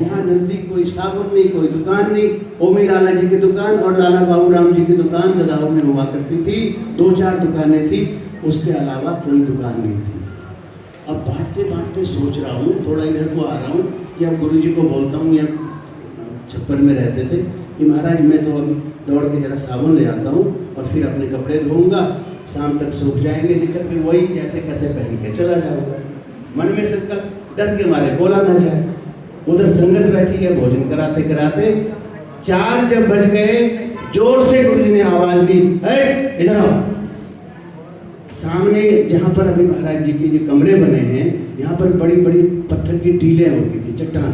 यहाँ नजदीक कोई साबुन नहीं, कोई दुकान नहीं। ओमी लाला जी की दुकान और लाला बाबू राम जी की दुकान ददाऊ में हुआ करती थी, 2-4 दुकानें थी, उसके अलावा कोई दुकान नहीं थी। अब बांटते बांटते सोच रहा हूँ, थोड़ा इधर को आ रहा हूँ कि अब गुरु जी को बोलता हूँ, या छप्पर में रहते थे, कि महाराज मैं तो अभी दौड़ के जरा साबुन ले आता हूँ और फिर अपने कपड़े धोऊंगा, शाम तक सूख जाएंगे, निकल फिर वही जैसे कैसे पहन के चला जाऊंगा। मन में संकल्प, डर के मारे बोला ना जाए। उधर संगत बैठी है, भोजन कराते कराते 4 जब बज गए, जोर से गुरु जी ने आवाज दी, इधर आओ। सामने जहाँ पर अभी महाराज जी के जो कमरे बने हैं, यहाँ पर बड़ी बड़ी पत्थर की टीलें होती थी, चट्टान।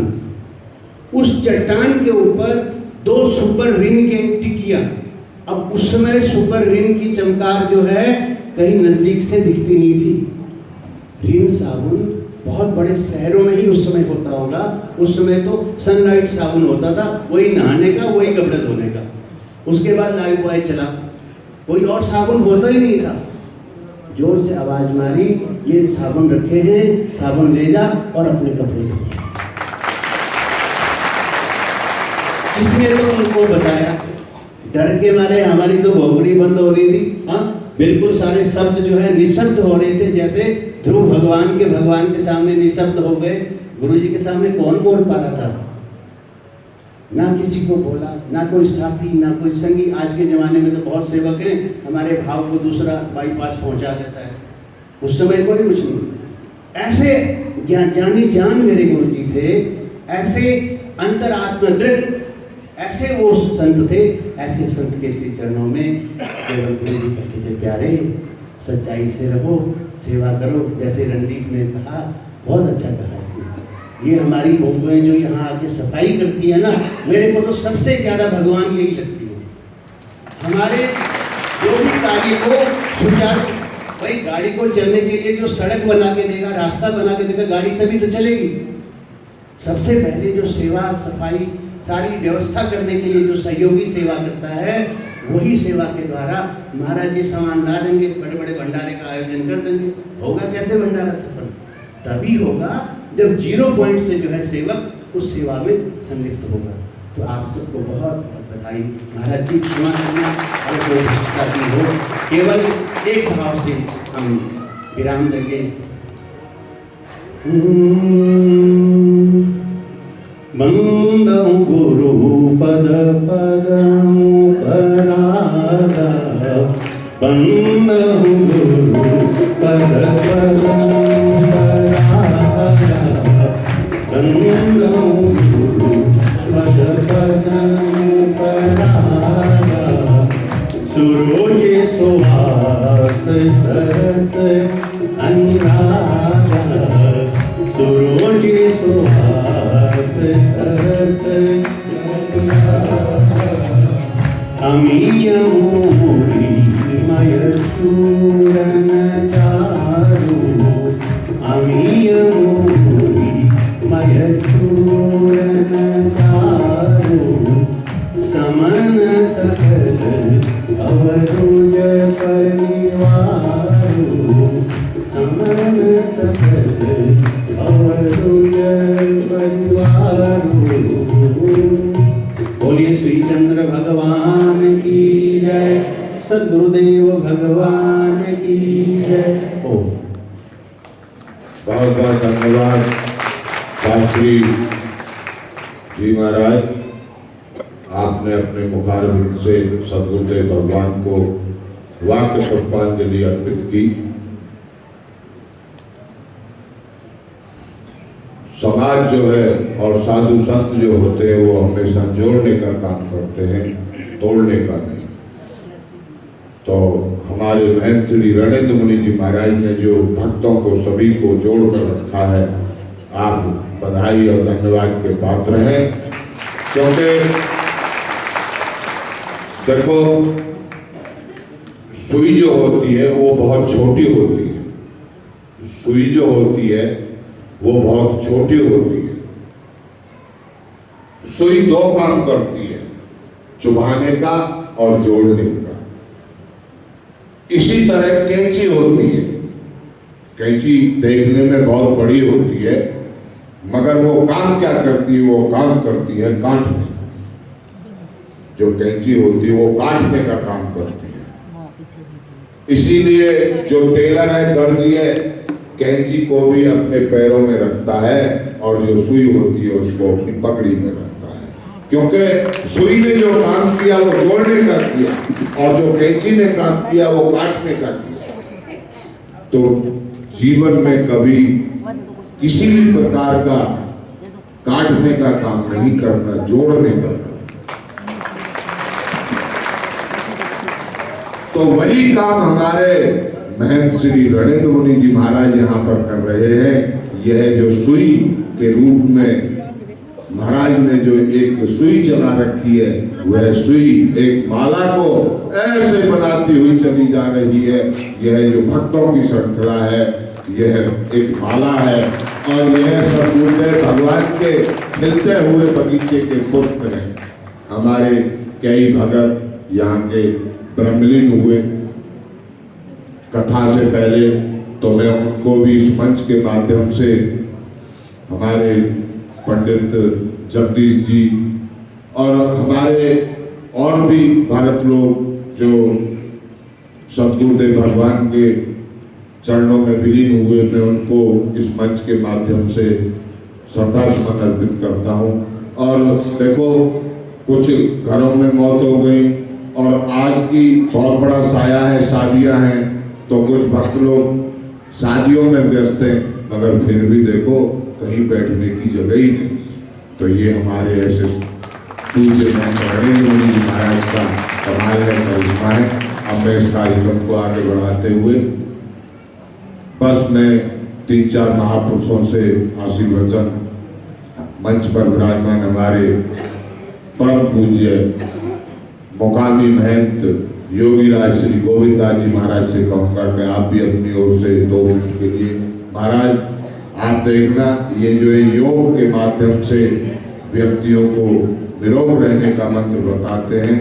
उस चट्टान के ऊपर 2 सुपर रिंग के टिकिया। अब उस समय सुपर रिंग की चमकार जो है कहीं नजदीक से दिखती नहीं थी। रिन साबुन बहुत बड़े शहरों में ही उस समय होता होगा। उस समय तो सनलाइट साबुन होता था, वही नहाने का, वही कपड़े धोने का। उसके बाद लाइफ बॉय चला, कोई और साबुन होता ही नहीं था। जोर से आवाज मारी, ये साबुन रखे हैं, साबुन ले जा और अपने कपड़े धो। इसने तो उनको बताया, डर के मारे हमारी तो भोगड़ी बंद हो रही थी। हाँ, बिल्कुल सारे शब्द जो है निशब्द हो रहे थे, जैसे ध्रुव भगवान के सामने निशब्द हो गए। गुरु जी के सामने कौन बोल पा रहा था? ना किसी को बोला, ना कोई साथी, ना कोई संगी। आज के ज़माने में तो बहुत सेवक हैं, हमारे भाव को दूसरा बाईपास पहुंचा देता है। उस समय कोई कुछ नहीं। ऐसे जानी जान मेरे गुरु जी थे, ऐसे अंतरात्मा दृढ़, ऐसे वो संत थे। ऐसे संत के श्री चरणों में केवल गुरु जी कहते थे, प्यारे सच्चाई से रहो, सेवा करो। जैसे रणदीप ने कहा, बहुत अच्छा कहा इसने। ये हमारी बहूएं जो यहाँ आके सफाई करती है ना, मेरे को तो सबसे ज़्यादा भगवान यही लगती है। हमारे जो भी कार्य को सुचारू, भाई गाड़ी को चलने के लिए जो सड़क बना के देगा, रास्ता बना के देगा, गाड़ी तभी तो चलेगी। सबसे पहले जो सेवा सफाई सारी व्यवस्था करने के लिए जो सहयोगी सेवा करता है, वही सेवा के द्वारा महाराज जी सामान ला देंगे, बड़े बड़े भंडारे का आयोजन कर देंगे। होगा कैसे भंडारा सफल? तभी होगा जब 0 पॉइंट से जो है सेवक उस सेवा में संलिप्त होगा। तो आप सबको बहुत बहुत बधाई। महाराज जी क्षमा करना और कोई भ्रष्टता की हो, केवल एक भाव से हम विराम देंगे। बंदौ गुरु पद परमु करारा, बंदौ गुरु पद परमु करारा, बंदौ गुरु पद परमु करारा। सुरोज सुहास सरस अनुरागा, सुरोज सुहास सरस अमीय मोरी मय शूरन चारु, अमीय मोरी मय शूरन चारु। समन सकल अवरुज परिवारु, समन सकल अवरुज परिवारु। बोलिए श्री चंद्र भगवान की जय, सद्गुरुदेव भगवान की जय। ओ बहुत बहुत धन्यवाद शास्त्री जी महाराज, आपने अपने मुखारविंद से सद्गुरुदेव भगवान को वाक्य पुष्पांजलि अर्पित की। समाज जो है और साधु संत जो होते हैं वो हमेशा जोड़ने का काम करते हैं, तोड़ने का नहीं। तो हमारे महंत श्री रणेंद्र मुनि जी महाराज ने जो भक्तों को सभी को जोड़ कर रखा है, आप बधाई और धन्यवाद के पात्र हैं। क्योंकि देखो, सुई जो होती है वो बहुत छोटी होती है, सुई जो होती है वो बहुत छोटी होती है। सुई 2 काम करती है, चुभाने का और जोड़ने का। इसी तरह कैंची होती है, कैंची देखने में बहुत बड़ी होती है, मगर वो काम क्या करती है? वो काम करती है काटने का। जो कैंची होती है वो काटने का काम करती है। इसीलिए जो टेलर है, दर्जी है, कैंची को भी अपने पैरों में रखता है और जो सुई होती है उसको अपनी पकड़ी में रखता है, क्योंकि सुई ने जो काम किया वो जोड़ने का किया और जो कैंची ने काम किया वो काटने का किया। तो जीवन में कभी किसी भी प्रकार का काटने का काम नहीं करना, जोड़ने का करना। तो वही काम हमारे महंत श्री रणेंद्र मुनि जी महाराज यहाँ पर कर रहे हैं। यह जो सुई के रूप में महाराज ने जो एक सुई चला रखी है, वह सुई एक माला को ऐसे बनाती हुई चली जा रही है। यह जो भक्तों की श्रृंखला है, यह एक माला है और यह सब गुरुदेव भगवान के खिलते हुए बगीचे के पुष्प हैं। हमारे कई भगत यहाँ के ब्रह्मलीन हुए कथा से पहले, तो मैं उनको भी इस मंच के माध्यम से हमारे पंडित जगदीश जी और हमारे और भी भारत लोग जो सतगुरुदेव भगवान के चरणों में विलीन हुए, मैं उनको इस मंच के माध्यम से श्रद्धा सुमन अर्पित करता हूँ। और देखो, कुछ घरों में मौत हो गई और आज की बहुत बड़ा साया है, शादियां हैं, तो कुछ भक्त लोग शादियों में व्यस्त हैं, मगर फिर भी देखो कहीं बैठने की जगह ही नहीं। तो ये हमारे ऐसे पूज्य रणेंद्र मुनि जी महाराज का कमाल है, करिश्मा है। अब मैं इस कार्यक्रम को आगे बढ़ाते हुए बस मैं 3-4 महापुरुषों से आशीर्वचन, मंच पर विराजमान हमारे परम पूज्य मुकामी महंत योगी राज श्री गोविंद दास जी महाराज से कहूँगा कि आप भी अपनी ओर से 2 मिनट के लिए, महाराज आप देखना, ये जो है योग के माध्यम से व्यक्तियों को निरोग रहने का मंत्र बताते हैं,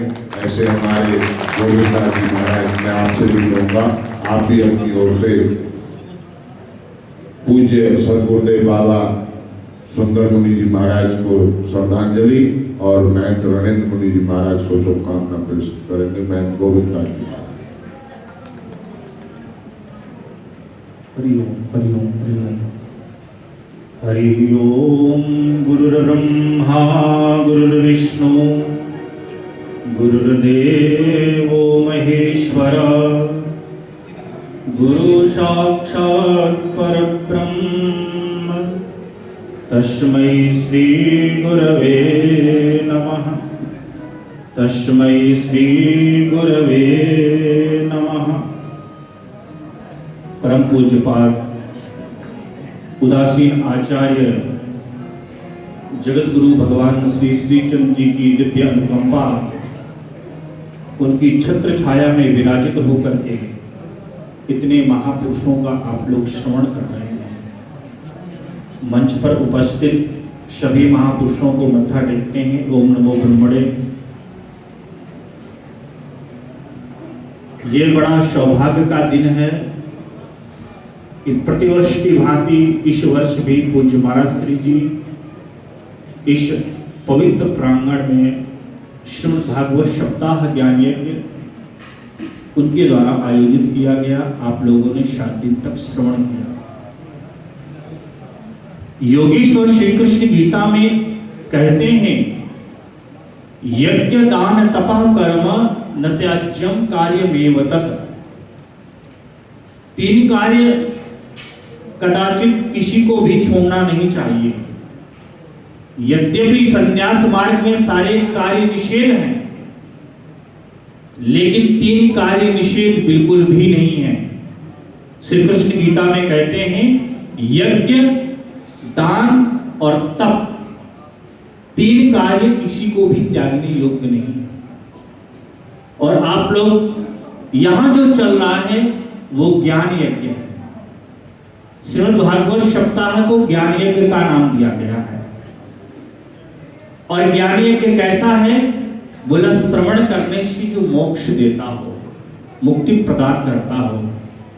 ऐसे हमारे गोविंद दास जी महाराज, मैं आपसे भी कहूँगा आप भी अपनी ओर से पूज्य सदगुरुदेव बाबा सुंदर मुनि जी महाराज को श्रद्धांजलि और महंत रणेंद्र मुनि जी महाराज को शुभकामना प्रेषित करेंगे। महंत गोविंद दास जी महाराज। हरि ओम, हरि ओम, हरि ओम। हरि ओम। गुरुर्ब्रह्मा गुरुर्विष्णु गुरुर्देवो महेश्वर, गुरु साक्षात् परब्रह्म, तस्मै श्री गुरवे नमः, तस्मै श्री गुरवे नमः। परम पूज्यपाद उदासीन आचार्य जगत गुरु भगवान श्री श्रीचंद्र जी की दिव्य अनुकंपा उनकी छत्र छाया में विराजित होकर के इतने महापुरुषों का आप लोग श्रवण कर रहे हैं। मंच पर उपस्थित सभी महापुरुषों को मत्था टेकते हैं। ओम नमो ब्रह्मणे। ये बड़ा सौभाग्य का दिन है कि प्रतिवर्ष की भांति इस वर्ष भी पूज्य महाराज श्री जी इस पवित्र प्रांगण में श्रीमद् भागवत सप्ताह ज्ञान यज्ञ उनके द्वारा आयोजित किया गया। आप लोगों ने 7 दिन तक श्रवण किया। योगीश्वर श्री कृष्ण गीता में कहते हैं, यज्ञ दान तपः कर्म न त्याज्यम कार्यमेव तत्। 3 कार्य कदाचित किसी को भी छोड़ना नहीं चाहिए। यद्यपि संन्यास मार्ग में सारे कार्य निषेध हैं, लेकिन 3 कार्य निषेध बिल्कुल भी नहीं है। श्री कृष्ण गीता में कहते हैं, यज्ञ, दान और तप, 3 कार्य किसी को भी त्यागने योग्य नहीं। और आप लोग यहां जो चल रहा है वो ज्ञान यज्ञ है। श्रीमद् भागवत सप्ताह को ज्ञान यज्ञ का नाम दिया गया है। और ज्ञान यज्ञ कैसा है? बोला, श्रवण करने से जो मोक्ष देता हो, मुक्ति प्रदान करता हो,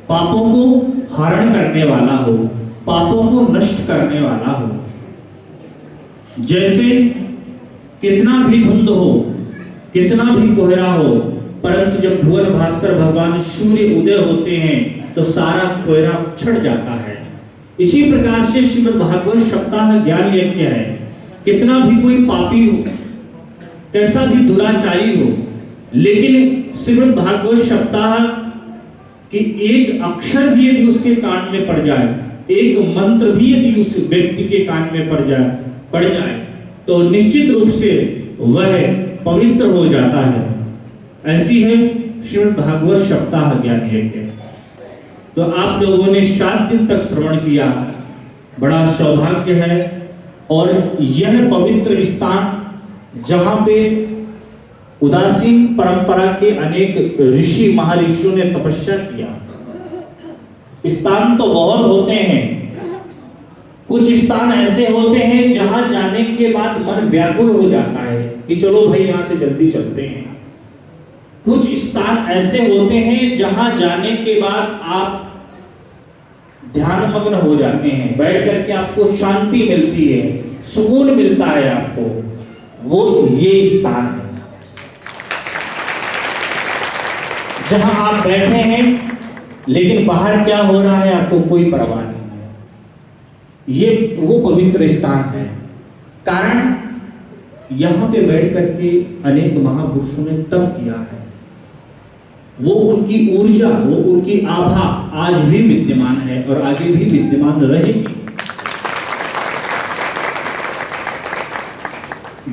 पापों को हरण करने वाला हो, पापों को नष्ट करने वाला हो, जैसे कितना भी धुंध हो, कितना भी कोहरा हो, परंतु जब भुवन भास्कर भगवान सूर्य उदय होते हैं तो सारा कोहरा छट जाता है। इसी प्रकार से श्रीमद् भागवत सप्ताह ज्ञान यज्ञ है। कितना भी कोई पापी हो, कैसा भी दुराचारी हो, लेकिन श्रीमद् भागवत सप्ताह कि एक अक्षर भी यदि उसके कान में पड़ जाए, एक मंत्र भी यदि उस व्यक्ति के कान में पड़ जाए तो निश्चित रूप से वह पवित्र हो जाता है। ऐसी है श्रीमद् भागवत सप्ताह ज्ञान यज्ञ। तो आप लोगों ने 7 दिन तक श्रवण किया, बड़ा सौभाग्य है। और यह पवित्र स्थान जहां पे उदासीन परंपरा के अनेक ऋषि महर्षियों ने तपस्या किया, स्थान तो बहुत होते हैं, कुछ स्थान ऐसे होते हैं जहां जाने के बाद मन व्याकुल हो जाता है कि चलो भाई यहां से जल्दी चलते हैं। कुछ स्थान ऐसे होते हैं जहां जाने के बाद आप ध्यान मग्न हो जाते हैं, बैठ करके आपको शांति मिलती है, सुकून मिलता है आपको, वो ये स्थान है जहां आप बैठे हैं लेकिन बाहर क्या हो रहा है आपको कोई परवाह नहीं है। ये वो पवित्र स्थान है। कारण यहां पे बैठ करके अनेक महापुरुषों ने तप किया है, वो उनकी ऊर्जा, वो उनकी आभा आज भी विद्यमान है और आगे भी विद्यमान रहेगी।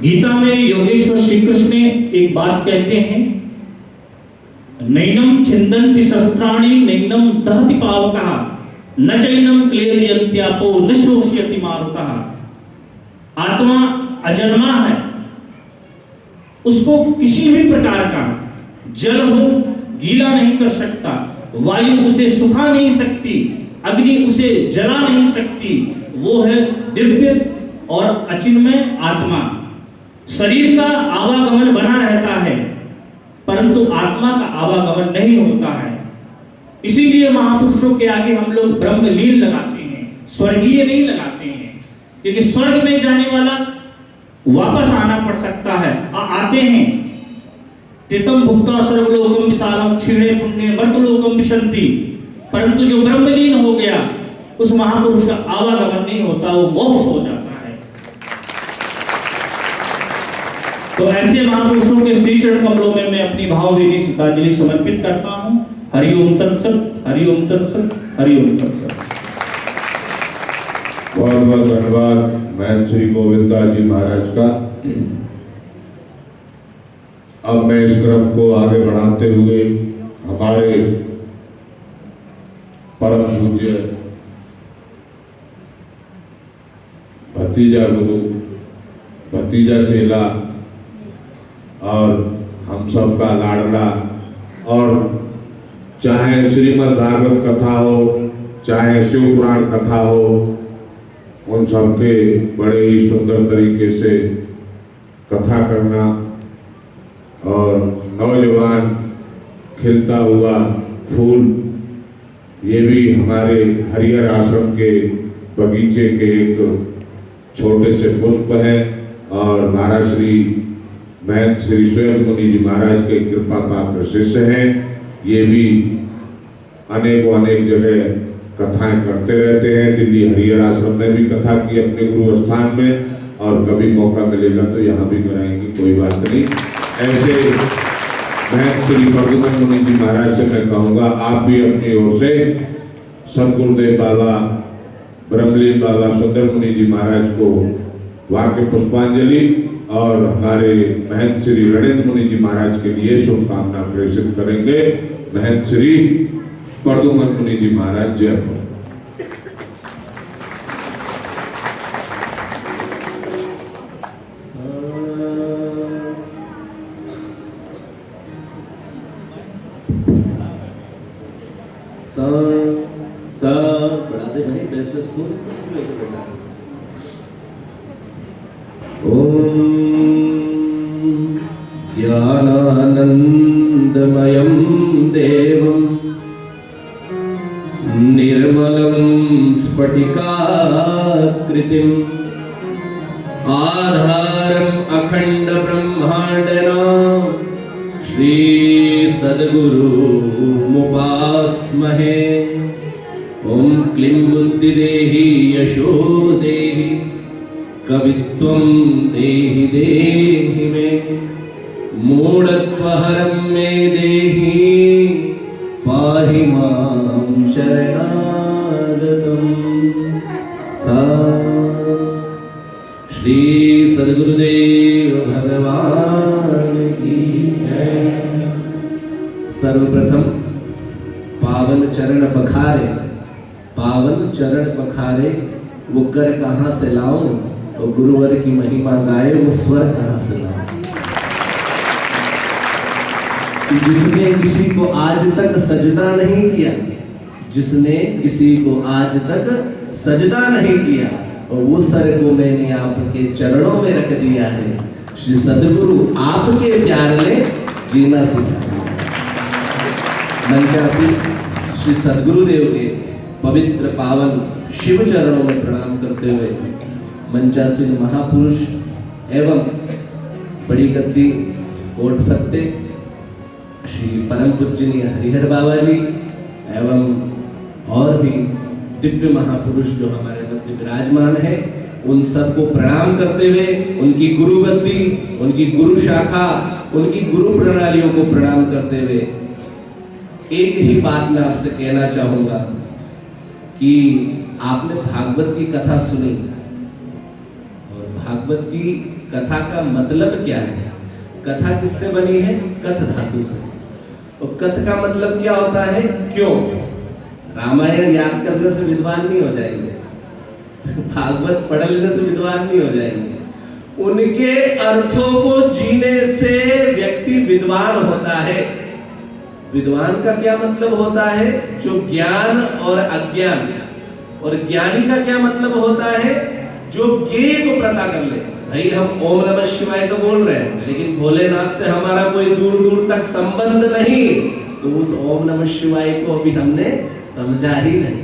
गीता में योगेश्वर श्री कृष्ण एक बात कहते हैं, नैनम छिन्दन्ति शस्त्राणि नैनम दहति पावकः न चैनम क्लेदयन्त्यापो न शोषयति मारुतः। आत्मा अजन्मा है, उसको किसी भी प्रकार का जल हो गीला नहीं कर सकता, वायु उसे सुखा नहीं सकती, अग्नि उसे जला नहीं सकती। वो है दिव्य और अचिन्मय आत्मा। शरीर का आवागमन बना रहता है परंतु आत्मा का आवागमन नहीं होता है। इसीलिए महापुरुषों के आगे हम लोग ब्रह्मलीन लगाते हैं, स्वर्गीय नहीं लगाते हैं, क्योंकि स्वर्ग में जाने वाला वापस आना पड़ सकता है। आते हैं तितम भुक्ता सर्वलोकम विशालम क्षीणे पुण्य मर्तलोकम विशन्ति, परंतु जो ब्रह्मलीन हो गया उस महापुरुष का आवागमन नहीं होता, वो मोक्ष हो जाता है। तो ऐसे महापुरुषों के श्री चरण कमलों में मैं अपनी भावभीनी श्रद्धांजलि समर्पित करता हूं। हरि ओम तत्सत, हरि ओम तत्सत, हरि ओम तत्सत। बहुत बहुत धन्यवाद महंत श्री गोविंदास जी महाराज का। अब मैं इस क्रम को आगे बढ़ाते हुए हमारे परम पूज्य भतीजा गुरु, भतीजा चेला और हम सब का लाडला, और चाहे श्रीमद् भागवत कथा हो, चाहे शिव पुराण कथा हो, उन सबके बड़े ही सुंदर तरीके से कथा करना और नौजवान खिलता हुआ फूल, ये भी हमारे हरिहर आश्रम के बगीचे के एक छोटे से पुष्प है। और महाराज श्री महंत श्री स्वयं मुनि जी महाराज के कृपा पात्र शिष्य हैं। ये भी अनेकों अनेक जगह कथाएं करते रहते हैं। दिल्ली हरिहर आश्रम में भी कथा की अपने गुरु स्थान में, और कभी मौका मिलेगा तो यहाँ भी कराएंगे, कोई बात नहीं। ऐसे मैं श्री प्रद्युमन मुनि जी महाराज से मैं कहूँगा, आप भी अपनी ओर से सदगुरुदेव बाबा, ब्रह्मलीन बाबा सुंदर मुनि जी महाराज को वाक्य पुष्पांजलि और हमारे महंत श्री रणेंद्र मुनि जी महाराज के लिए शुभकामना प्रेषित करेंगे। महंत श्री प्रद्युमन मुनि जी महाराज जय हो। बढ़ा दे भाई, बेस बेस खूब इसको खूब ऐसे बढ़ा। ओम ज्ञानानंदमयं देवं निर्मलं स्फटिकाकृतिम् विद्महे ओम क्लीं बुद्धिदेहि यशो देहि कवित्वं देहि देहि मे मूढत्वहरं मे देहि पाहि मां शरणागतम्। सा श्री सद्गुरुदेव भगवान की जय। सर्वप्रथम पावन चरण पखारे, पावन चरण पखारे, वो कर कहाँ से लाऊं, तो गुरुवर की महिमा गाए वो स्वर कहाँ से लाऊं। जिसने किसी को आज तक सजदा नहीं किया, जिसने किसी को आज तक सजदा नहीं किया, और वो सर को मैंने आपके चरणों में रख दिया है। श्री सद्गुरु आपके प्यार में जीना सिखाया। मंचासी श्री सद्गुरुदेव के पवित्र पावन शिव चरणों में प्रणाम करते हुए मंचासीन महापुरुष एवं बड़ी गद्दी कोट फत्ते श्री परम पूजनीय हरिहर बाबा जी एवं और भी दिव्य महापुरुष जो हमारे मध्य विराजमान है, उन सबको प्रणाम करते हुए उनकी गुरु गद्दी, उनकी गुरु शाखा, उनकी गुरु प्रणालियों को प्रणाम करते हुए एक ही बात मैं आपसे कहना चाहूंगा कि आपने भागवत की कथा सुनी, और भागवत की कथा का मतलब क्या है? कथा किससे बनी है? कथ धातु से। और कथ का मतलब क्या होता है? क्यों? रामायण याद करने से विद्वान नहीं हो जाएंगे, भागवत पढ़ लेने से विद्वान नहीं हो जाएंगे। उनके अर्थों को जीने से व्यक्ति विद्वान होता है। विद्वान का क्या मतलब होता है? जो ज्ञान और अज्ञान, और ज्ञानी का क्या मतलब होता है? जो ज्ञेय को पता कर ले। भाई हम ओम नमः शिवाय तो बोल रहे हैं, लेकिन भोलेनाथ से हमारा कोई दूर दूर तक संबंध नहीं, तो उस ओम नमः शिवाय को अभी हमने समझा ही नहीं।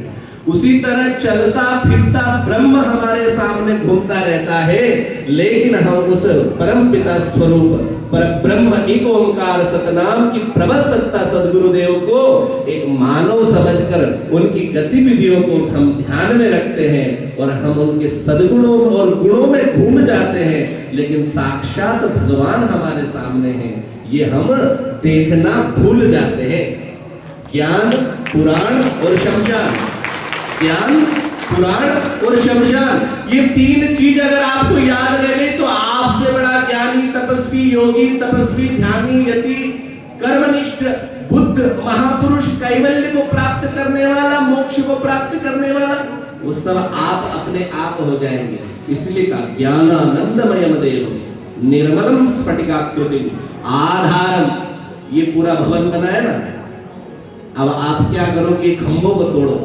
उसी तरह चलता फिरता ब्रह्म हमारे सामने घूमता रहता है, लेकिन हम उस परम पिता स्वरूप पर ब्रह्म एक ओंकार सतनाम की प्रबल सत्ता सद्गुरुदेव को एक मानव समझकर उनकी गतिविधियों को हम ध्यान में रखते हैं, और हम उनके सद्गुणों और गुणों में घूम जाते हैं, लेकिन साक्षात भगवान हमारे सामने हैं, ये हम देखना भूल जाते हैं। ज्ञान, पुराण और शमशान, ज्ञान, पुराण और शमशान, ये तीन चीज अगर आपको याद रह गई तो आपसे बड़ा ज्ञानी, तपस्वी, योगी, तपस्वी, ध्यानी, यति, कर्मनिष्ठ, बुद्ध, महापुरुष, कैवल्य को प्राप्त करने वाला, मोक्ष को प्राप्त करने वाला, वो सब आप अपने आप हो जाएंगे। इसलिए कहा ज्ञानानंदमयम देवम निर्मलम स्फटिकाकृतिम आधारम। ये पूरा भवन बना है ना, अब आप क्या करो कि खंभों को तोड़ो।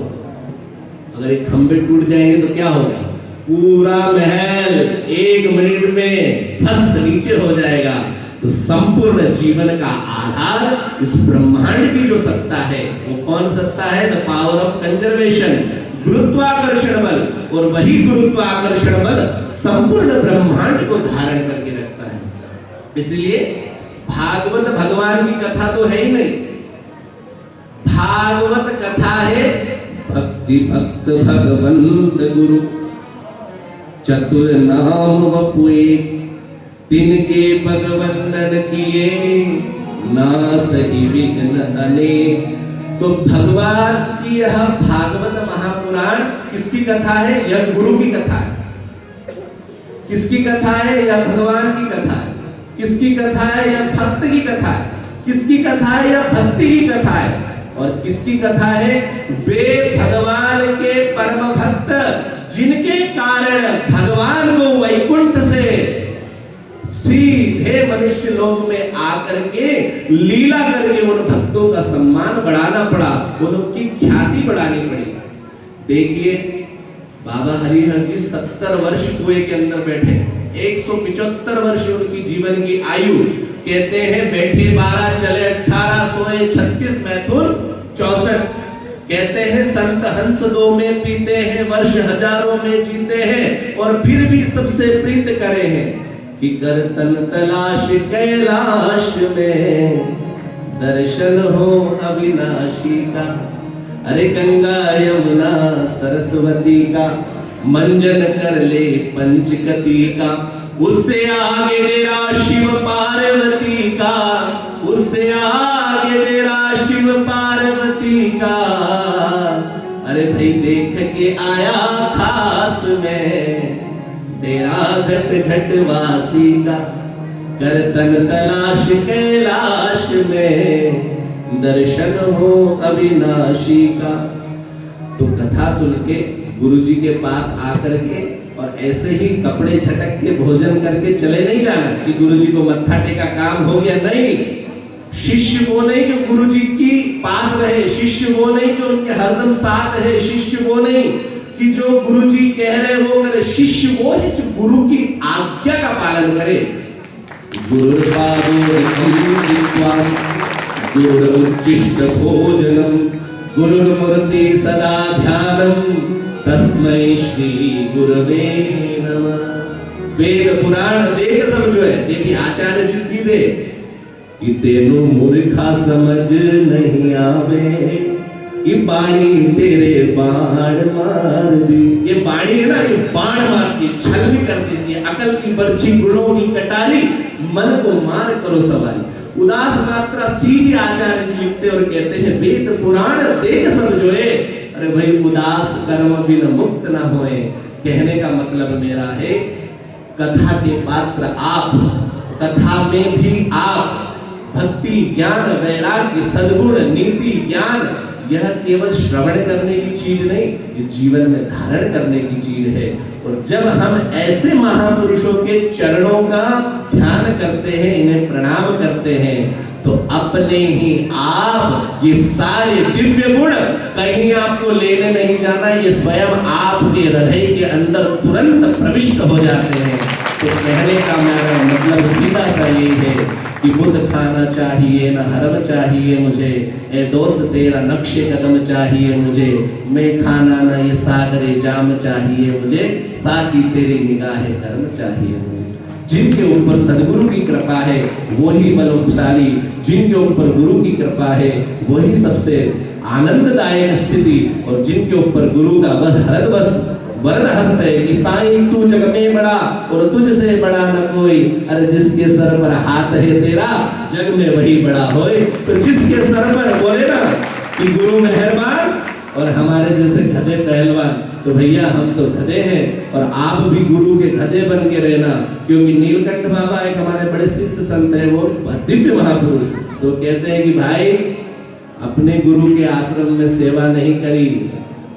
अगर एक खंभे टूट जाएंगे तो क्या होगा? पूरा महल 1 मिनट में धस्त नीचे हो जाएगा। तो संपूर्ण जीवन का आधार इस ब्रह्मांड की जो सत्ता है, वो कौन सत्ता है? द पावर ऑफ कंजर्वेशन, गुरुत्वाकर्षण बल। और वही गुरुत्वाकर्षण बल संपूर्ण ब्रह्मांड को धारण करके रखता है। इसलिए भागवत भगवान की कथा तो है ही नहीं, भागवत कथा है भक्ति भक्त भगवंत गुरु चतुर नाम वपुए तिनके भगवंदन किए ना सही विघ्न अनेक। तो भगवान की यह भागवत महापुराण किसकी कथा है? यह गुरु की कथा है। किसकी कथा है? यह भगवान की कथा है। किसकी कथा है? यह भक्त की कथा है। किसकी कथा है? यह भक्ति की कथा है। और किसकी कथा है? वे भगवान के परम भक्त, जिनके कारण भगवान को वैकुंठ से सीधे मनुष्य लोक में आकर के लीला करके उन भक्तों का सम्मान बढ़ाना पड़ा, उनकी ख्याति बढ़ानी पड़ी। देखिए बाबा हरिहर जी 70 वर्ष कुएं के अंदर बैठे, 175 वर्ष उनकी जीवन की आयु। कहते हैं बैठे 12 चले 18 सोए 36 मैथुन 64। कहते हैं संत हंस 2 में पीते हैं, वर्ष हजारों में जीते हैं, और फिर भी सबसे प्रीत करे हैं कि करतन तलाश कैलाश में दर्शन हो अविनाशी का। अरे गंगा यमुना सरस्वती का मंजन कर ले पंचकती का, उससे आगे तेरा शिव पार्वती का, उससे आगे तेरा शिव पार्वती का। अरे भाई देख के आया खास में तेरा घट घट वासी का, कर तन तलाश कैलाश में दर्शन हो अविनाशी का। तो कथा सुन के गुरुजी के पास आकर के और ऐसे ही कपड़े झटक के भोजन करके चले नहीं जाना कि गुरुजी को मत्था टेका काम हो गया, नहीं। शिष्य वो नहीं जो गुरुजी की पास रहे, शिष्य वो नहीं जो उनके हरदम साथ रहे, शिष्य वो नहीं कि जो गुरुजी कह रहे वो करे, शिष्य वो है जो गुरु की आज्ञा का पालन करे। गुरुर्उच्चिष्ट भोजनम गुरुर्मूर्ति सदा ध्यानम तस्मै श्री गुरवे नमः। वेद पुराण देख समझो है, देखिए आचार्य जी सीधे कि तेनु मूर्खा समझ नहीं आवे कि बाणी तेरे बाण मार दी। ये बाणी है ना, ये बाण मारती है, छलनी कर देती है, अकल की बर्छी गुणों की कटारी, मन को मार करो सवारी। उदास मात्रा सीधी आचार्य जी लिखते और कहते हैं वेद पुराण देख समझोए। अरे भाई उदास कर्म बिन मुक्त न होए। कहने का मतलब मेरा है कथा के पात्र आप, कथा में भी आप, भक्ति ज्ञान वैराग्य सद्गुण नीति ज्ञान यह केवल श्रवण करने की चीज नहीं, ये जीवन में धारण करने की चीज है। और जब हम ऐसे महापुरुषों के चरणों का ध्यान करते हैं, इन्हें प्रणाम करते हैं, तो अपने ही आप ये सारे दिव्य गुण कहीं आपको लेने नहीं जाना, ये स्वयं आपके हृदय के अंदर तुरंत प्रविष्ट हो जाते हैं। तो कहने का मेरा मतलब सीधा सा यही है कि बुद्ध खाना चाहिए न हरम चाहिए मुझे, ए दोस्त तेरा नक्शे कदम चाहिए मुझे, मैं खाना न ये सागरे जाम चाहिए मुझे, साकी तेरी निगाहे कर्म चाहिए मुझे। जिनके ऊपर सदगुरु की कृपा है वही बलशाली, जिनके ऊपर गुरु की कृपा है वही सबसे आनंददायक स्थिति, और जिनके ऊपर गुरु का वरद हस्त है कि साईं तू जग में बड़ा और तुझसे बड़ा न कोई। अरे जिसके सर पर हाथ है तेरा जग में वही बड़ा होए। तो जिसके सर पर बोले ना कि गुरु मेहरबान और हमारे जैसे गधे पहलवान, तो भैया हम तो गधे हैं और आप भी गुरु के गधे बन के रहना। क्योंकि नीलकंठ बाबा एक हमारे बड़े सिद्ध संत है, वो दिव्य महापुरुष, तो कहते हैं कि भाई अपने गुरु के आश्रम में सेवा नहीं करी,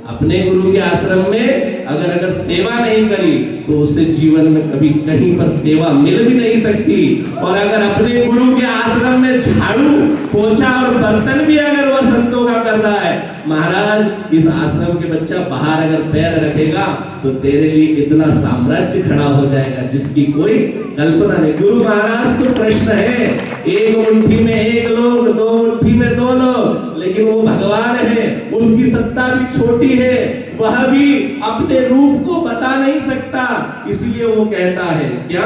अपने गुरु के आश्रम में अगर सेवा नहीं करी तो उसे जीवन में कभी कहीं पर सेवा मिल भी नहीं सकती। और अगर अपने गुरु के आश्रम में झाड़ू पोछा और बर्तन भी अगर वह संतों का कर रहा है, महाराज इस आश्रम के बच्चा बाहर अगर पैर रखेगा तो तेरे लिए इतना साम्राज्य खड़ा हो जाएगा जिसकी कोई कल्पना नहीं। गुरु महाराज तो प्रश्न है, एक मुट्ठी में एक लोग, दो मुट्ठी में दो लोग, लेकिन वो भगवान है, उसकी सत्ता भी छोटी है, वह भी अपने रूप को बता नहीं सकता। इसलिए वो कहता है क्या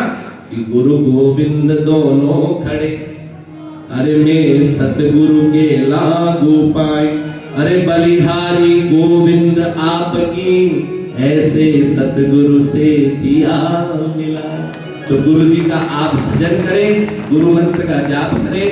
कि गुरु गोविंद दोनों खड़े, अरे मैं सतगुरु के लागू पाए, अरे बलिहारी गोविंद आपकी ऐसे सतगुरु से दिया मिला। तो गुरु जी का आप भजन करें, गुरु मंत्र का जाप करें।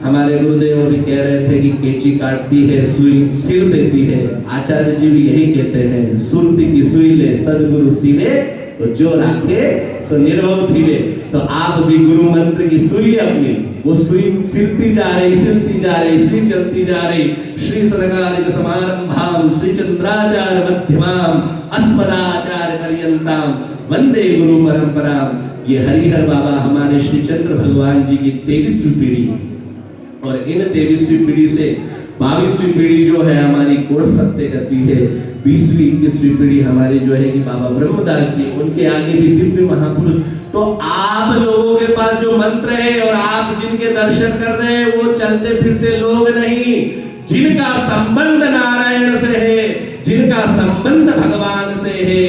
हमारे गुरुदेव भी कह रहे थे कि केची काटती है सुई सिर देती है, आचार्य जी भी यही कहते हैं, सुरती की सुई ले सदगुरु सिरे, तो जो राखे सो निर्भव थीवे। तो आप भी गुरु मंत्र की सुई अपनी, वो सुई सिरती जा रही, सिरती जा रही, सिर चलती जा रही। श्री सनकादिक समारंभाम श्री चंद्राचार्य मध्यमाम अस्मदाचार्य पर्यंताम वंदे गुरु परंपराम। ये हरिहर बाबा हमारे श्री चंद्र भगवान जी की 23वीं पीढ़ी है, और इन 23वीं पीढ़ी से 22वीं पीढ़ी जो है हमारी कोट फतेह करती है, 20वीं 21वीं पीढ़ी हमारी जो है कि बाबा ब्रह्मदास जी, उनके आगे भी दिव्य महापुरुष। तो आप लोगों के पास जो मंत्र है और आप जिनके दर्शन कर रहे हैं वो चलते फिरते लोग नहीं, जिनका संबंध नारायण से है, जिनका संबंध भगवान से है,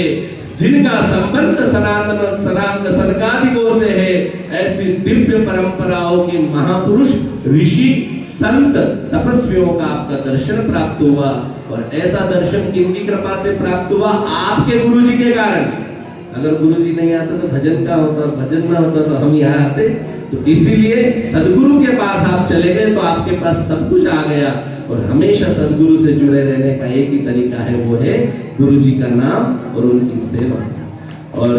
जिनका संबंध सनातन सनकादिकों से है, ऐसी दिव्य परंपराओं के महापुरुष ऋषि संत तपस्वियों का आपका दर्शन प्राप्त हुआ। और ऐसा दर्शन किनकी कृपा से प्राप्त हुआ? आपके गुरु जी के कारण। अगर गुरु जी नहीं आते तो भजन का होता, भजन ना होता तो हम यहाँ आते। तो इसीलिए सदगुरु के पास आप चले गए तो आपके पास सब कुछ आ गया। और हमेशा सदगुरु से जुड़े रहने का एक ही तरीका है, वो है गुरु जी का नाम और उनकी सेवा। और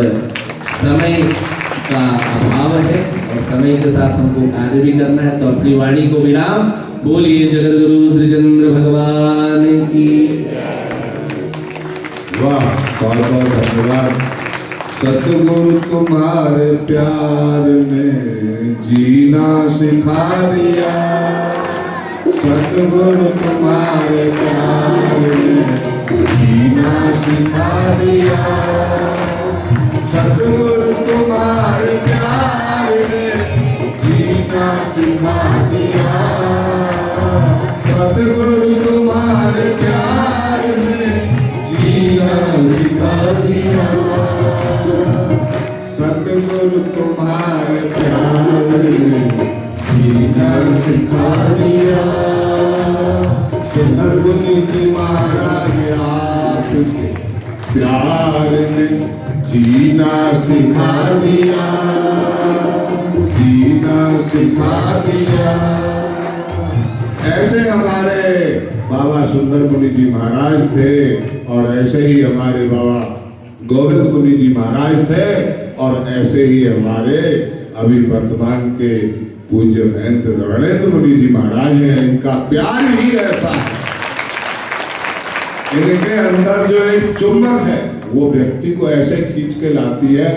समय का अभाव है और समय के साथ हमको कार्य भी करना है, तो अपनी वाणी को विराम। बोलिए जगत गुरु श्री चंद्र भगवान की। वाह, बहुत बहुत धन्यवाद। सतगुरु तुम्हारे प्यार ने जीना सिखा दिया, सतगुरु तुम्हारे प्यार ने जीना सिखा दिया, सतगुरु तुम्हारे प्यार ने जीना सिखा दिया, सतगुरु तुम्हारे प्यार ने जीना सिखा दिया, सतगुरु तुम्हारे प्यार ने जीना सिखा दिया। सतगुरु जी महाराज आपके प्यार ने जीना सिखा दिया, जीना सिखा दिया। ऐसे हमारे बाबा सुंदर मुनि जी महाराज थे और ऐसे ही हमारे बाबा गोविंद मुनि जी महाराज थे और ऐसे ही हमारे अभी वर्तमान के पूज्य महंत रणेंद्र मुनि जी महाराज हैं। इनका प्यार ही ऐसा है, इनके अंदर जो एक चुंबक है वो व्यक्ति को ऐसे खींच के लाती है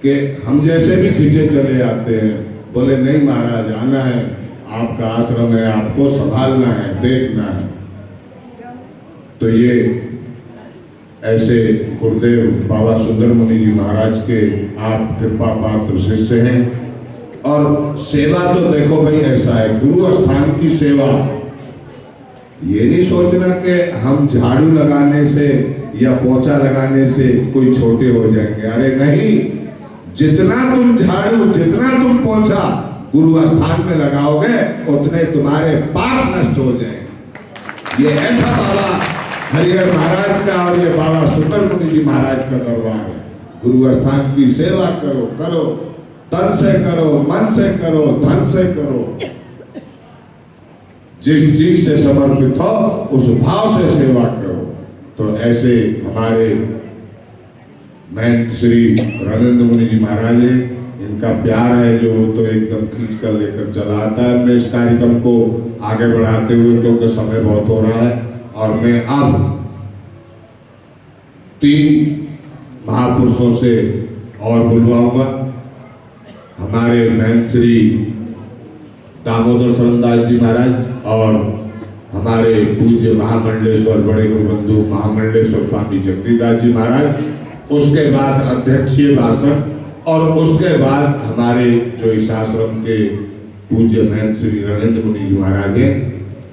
कि हम जैसे भी खींचे चले आते हैं। बोले नहीं महाराज, आना है, आपका आश्रम है, आपको संभालना है, देखना है। तो ये ऐसे गुरुदेव बाबा सुंदर मुनि जी महाराज के आप कृपा पात्र शिष्य हैं। और सेवा तो देखो भाई ऐसा है, गुरु स्थान की सेवा, ये नहीं सोचना कि हम झाड़ू लगाने से या पोछा लगाने से कोई छोटे हो जाएंगे। अरे नहीं, जितना तुम झाड़ू, जितना तुम पोछा गुरु स्थान में लगाओगे उतने तुम्हारे पाप नष्ट हो जाएंगे। ये ऐसा बाबा हरिहर महाराज का और ये बाबा सुंदर मुनि जी महाराज का दरबार है। गुरु स्थान की सेवा करो, करो, तन से करो, मन से करो, धन से करो। जिस चीज से समर्पित हो उस भाव से सेवा करो। तो ऐसे हमारे महंत श्री रणेंद्र मुनि जी महाराज हैं, इनका प्यार है जो तो एकदम खींच कर लेकर चला आता है। मैं इस कार्यक्रम को आगे बढ़ाते हुए, क्योंकि समय बहुत हो रहा है, और मैं अब 3 महापुरुषों से और बुलवाऊंगा। हमारे महंत श्री दामोदर शरणदास जी महाराज और हमारे पूज्य महामंडलेश्वर बड़े गुरुबंधु महामंडलेश्वर स्वामी जगदीदास जी महाराज, उसके बाद अध्यक्षीय भाषण, और उसके बाद हमारे जो इस आश्रम के पूज्य महंत श्री रणेंद्र मुनि जी महाराज हैं,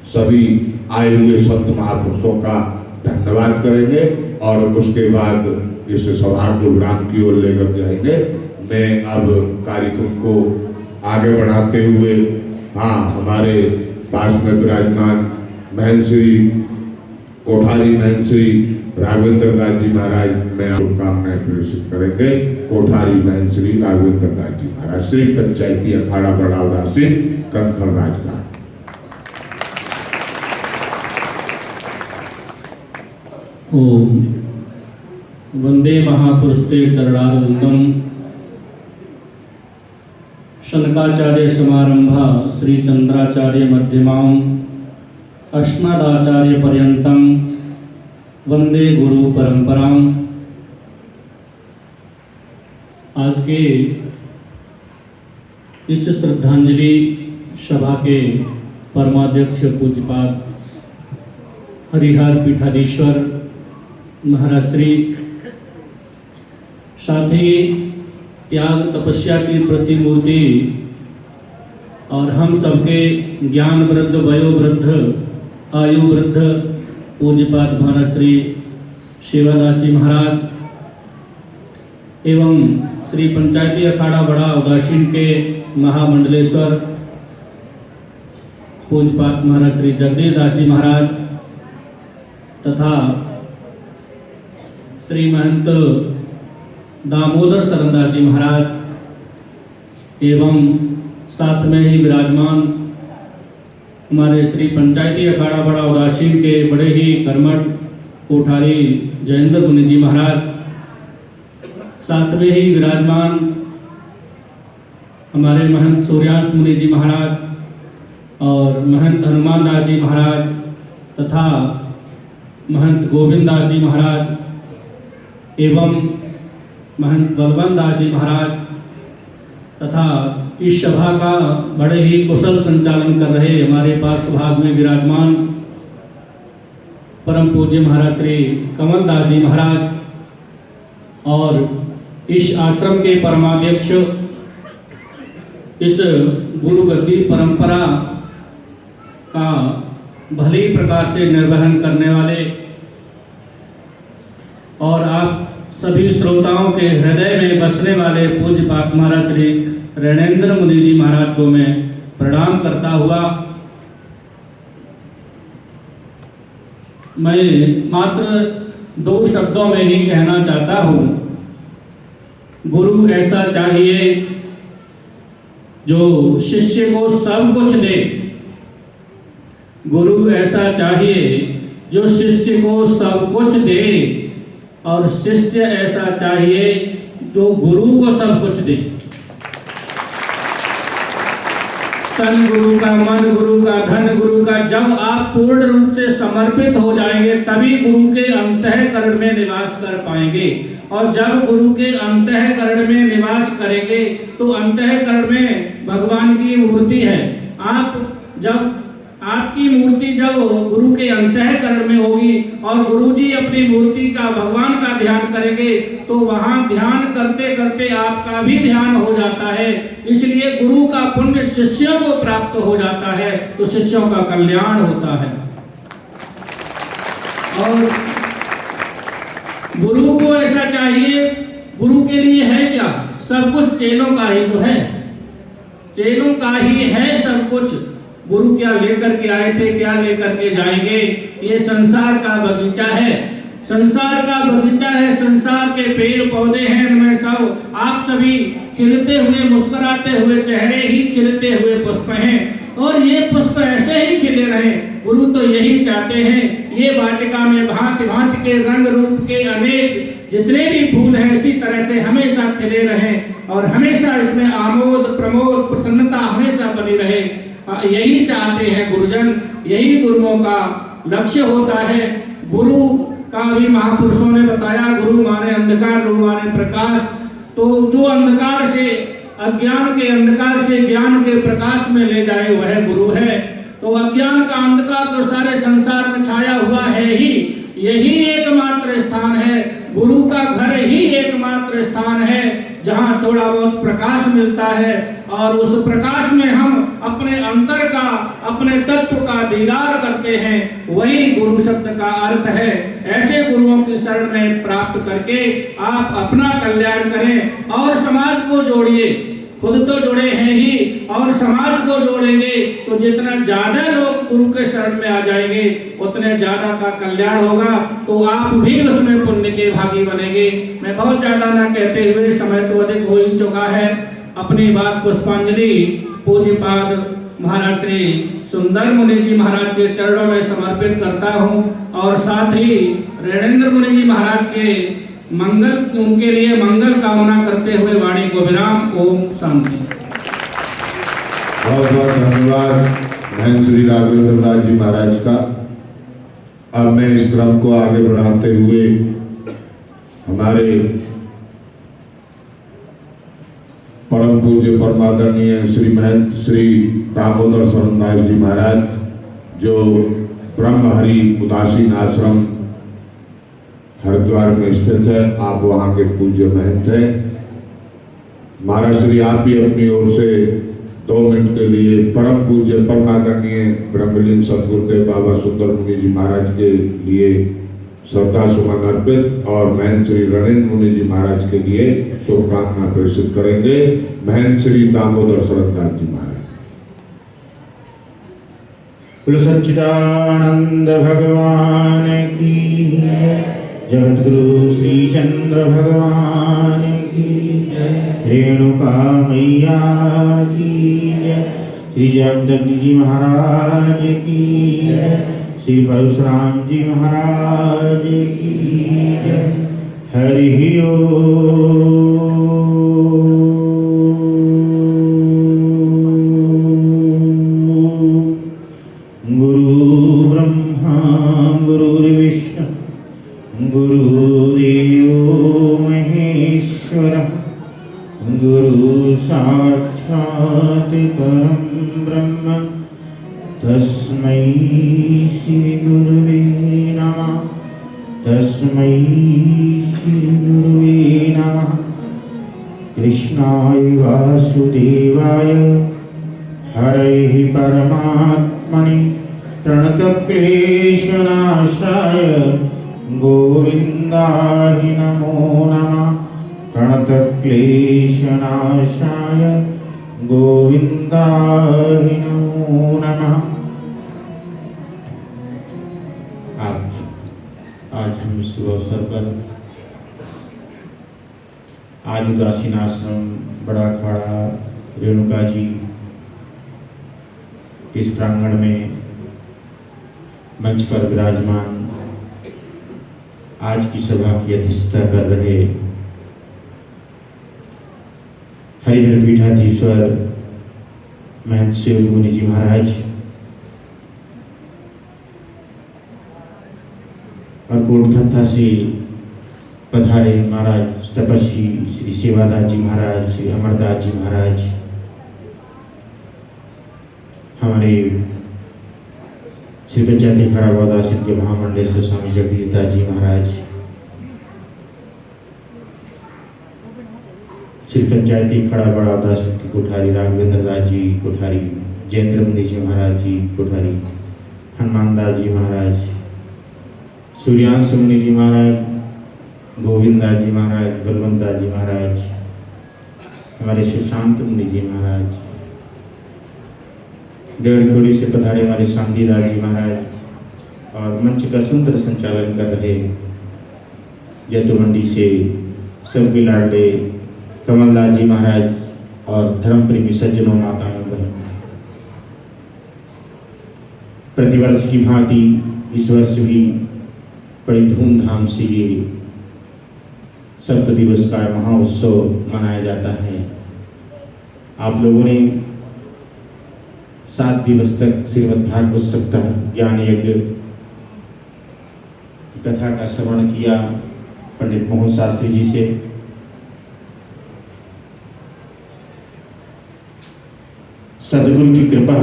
सभी आए हुए संत महापुरुषों का धन्यवाद करेंगे और उसके बाद इस सभा को विराम की ओर लेकर जाएंगे। मैं अब कार्यक्रम को आगे बढ़ाते हुए, हाँ, हमारे पास में विराजमान महंत श्री कोठारी महंत श्री राघवेंद्र दास जी महाराज में शुभकामनाएं प्रेषित करेंगे। कोठारी महंत श्री राघवेंद्र दास जी महाराज, श्री पंचायती अखाड़ा बड़ा उदासी, कनखल राजघाट। ओम वंदे महापुरुषते चरणारविंदम शनकाचार्य समारंभा श्री चंद्राचार्य मध्यमाम अस्मदाचार्य पर्यंतम वंदे गुरु परंपराम। आज के इस श्रद्धांजलि सभा के परमाध्यक्ष पूज्यपाद हरिहर पीठाधीश्वर महाराज श्री, साथ ही त्याग तपस्या की प्रतिमूर्ति और हम सबके ज्ञान वृद्ध, वयो वृद्ध, आयु वृद्ध पूज्यपाद महाराज श्री शिवादास जी महाराज एवं श्री पंचायती अखाड़ा बड़ा उदासीन के महामंडलेश्वर पूज्यपात महाराज श्री जगदीश दास जी महाराज तथा श्री महंत दामोदर शरणदास जी महाराज एवं साथ में ही विराजमान हमारे श्री पंचायती अखाड़ा बड़ा उदासीन के बड़े ही कर्मठ कोठारी जयेंद्र मुनि जी महाराज, साथ में ही विराजमान हमारे महंत सूर्यांश मुनि जी महाराज और महंत हनुमान दास जी महाराज तथा महंत गोविंद दास जी महाराज एवं महंत बलवंत दास जी महाराज तथा इस सभा का बड़े ही कुशल संचालन कर रहे हमारे पार्श्वभाग में विराजमान परम पूज्य महाराज श्री कमल दास जी महाराज और इस आश्रम के परमाध्यक्ष, इस गुरु गद्दी परंपरा का भली प्रकार से निर्वहन करने वाले और आप सभी श्रोताओं के हृदय में बसने वाले पूज्यपात महाराज श्री रणेंद्र मुनि जी महाराज को मैं प्रणाम करता हुआ मैं मात्र 2 शब्दों में ही कहना चाहता हूँ। गुरु ऐसा चाहिए जो शिष्य को सब कुछ दे। गुरु ऐसा चाहिए जो शिष्य को सब कुछ दे और शिष्य ऐसा चाहिए जो गुरु को सब कुछ दे। तन गुरु का, मन गुरु का, धन गुरु का। जब आप पूर्ण रूप से समर्पित हो जाएंगे तभी गुरु के अंतःकरण में निवास कर पाएंगे। और जब गुरु के अंतःकरण में निवास करेंगे तो अंतःकरण में भगवान की मूर्ति है। आपकी मूर्ति जब गुरु के अंतःकरण में होगी और गुरु जी अपनी मूर्ति का, भगवान का ध्यान करेंगे तो वहां ध्यान करते करते आपका भी ध्यान हो जाता है। इसलिए गुरु का पुण्य शिष्यों को प्राप्त हो जाता है तो शिष्यों का कल्याण होता है। और गुरु को ऐसा चाहिए, गुरु के लिए है क्या? सब कुछ चेलों का ही तो है, चेलों का ही है सब कुछ। गुरु क्या लेकर के आए थे, क्या लेकर के जाएंगे? ये संसार का बगीचा है, संसार का बगीचा है। संसार के पेड़ पौधे हैं, इनमें सब आप सभी खिलते हुए, मुस्कुराते हुए चेहरे ही खिलते हुए पुष्प हैं और ये पुष्प ऐसे ही खिले रहे। गुरु तो यही चाहते हैं, ये वाटिका में भांति भांति के रंग रूप के अनेक जितने भी फूल हैं इसी तरह से हमेशा खिले रहें और हमेशा इसमें आमोद प्रमोद प्रसन्नता हमेशा बनी रहे। यही चाहते हैं गुरुजन, यही गुरुओं का लक्ष्य होता है। गुरु का भी महापुरुषों ने बताया, गुरु माने अंधकार, गुरु माने प्रकाश। तो जो अंधकार से, अज्ञान के अंधकार से ज्ञान के प्रकाश में ले जाए वह गुरु है। तो अज्ञान का अंधकार तो सारे संसार में छाया हुआ है ही, यही एकमात्र स्थान है, गुरु का घर ही एकमात्र स्थान है जहाँ थोड़ा बहुत प्रकाश मिलता है और उस प्रकाश में हम अपने अंतर का, अपने तत्व का दीदार करते हैं। वही गुरु शब्द का अर्थ है। ऐसे गुरुओं की शरण में प्राप्त करके आप अपना कल्याण करें और समाज को जोड़िए। खुद तो जुड़े हैं ही और समाज को जोड़ेंगे तो जितना ज्यादा लोग गुरु के शरण में आ जाएंगे उतने ज्यादा का कल्याण होगा। तो आप भी उसमें पुण्य के भागी बनेंगे। मैं बहुत ज्यादा ना कहते हुए, समय तो अधिक हो ही चुका है, अपनी बात पुष्पांजलि पूज्यपाद महाराज श्री सुंदर मुनि जी महाराज के चरणों में समर्पित करता हूँ और साथ ही रणेंद्र मुनि जी महाराज के मंगल, उनके लिए मंगल कामना करते हुए वाणी को विराम। ओम शांति। बहुत बहुत धन्यवाद महंत श्री राघवेंद्र दास जी महाराज का। अब मैं इस क्रम को आगे बढ़ाते हुए हमारे परम पूज्य परमादरणीय श्री महंत श्री दामोदर शरणदास जी महाराज, जो ब्रह्महरि उदासीन आश्रम हरिद्वार में स्थित है, आप वहाँ के पूज्य महंत हैं। महाराज श्री आप भी अपनी ओर से 2 मिनट के लिए परम पूज्य परमादरणीय ब्रह्मलीन सदगुरुदेव बाबा सुंदर मुनि जी महाराज के लिए श्रद्धा सुमन अर्पित और महंत श्री रणेंद्र मुनि जी महाराज के लिए शुभकामना प्रेषित करेंगे। महंत श्री दामोदर शरणदास जी महाराज। बोलो सच्चिदानंद भगवान की जगत गुरु श्री चंद्र भगवान की रेणुका मैया की श्री जगदग्नि जी महाराज की श्री परशुराम जी महाराज की हरि ओम। गुरु ब्रह्मा गुरुर्विष्णु गुरुदेवो महेश्वरः गुरु साक्षात् परं ब्रह्म तस्मै श्री गुरुवे नमः तस्मै श्री गुरुवे नमः। कृष्णाय वासुदेवाय हरये परमात्मने प्रणतक्लेशनाशाय गोविन्दाय नमो नमः प्रणतक्लेशनाशाय गोविन्दाय नमो नमः। आज हम इस अवसर पर आज उदासीन आश्रम बड़ा अखाड़ा रेणुका जी इस प्रांगण में मंच पर विराजमान आज की सभा की अध्यक्षता कर रहे हरिहर पीठाधीश्वर महंत शिव मुनि जी महाराज और कोलकाता से पधारे महाराज तपस्वी श्री सेवादास जी महाराज, श्री अमरदास जी महाराज, हमारे श्री पंचायती खड़ा आश्रम के महामंडलेश्वर स्वामी जगदीश दास जी महाराज, श्री पंचायती खड़ा बड़ा आश्रम के कोठारी राघवेंद्र दास जी कोठारी, जयेंद्र मुनि जी महाराज जी कोठारी, हनुमान दास जी महाराज, सूर्यांश मुनि जी महाराज, गोविंद दास जी महाराज, बलवंत दास जी महाराज, हमारे सुशांत मुनि जी महाराज, डेढ़खोड़ी से पधारे हमारे शांति दास जी महाराज और मंच का सुंदर संचालन कर रहे जैतुमंडी से सबके लाडले कमलदास जी महाराज और धर्म प्रेमी सज्जनों माताओं बहन। प्रतिवर्ष की भांति इस वर्ष भी बड़ी धूमधाम से ये सप्त दिवस का महाउत्सव मनाया जाता है। आप लोगों ने 7 दिवस तक श्रीमद् भागवत सप्ताह ज्ञान यज्ञ कथा का श्रवण किया पंडित मोहन शास्त्री जी से। सदगुरु की कृपा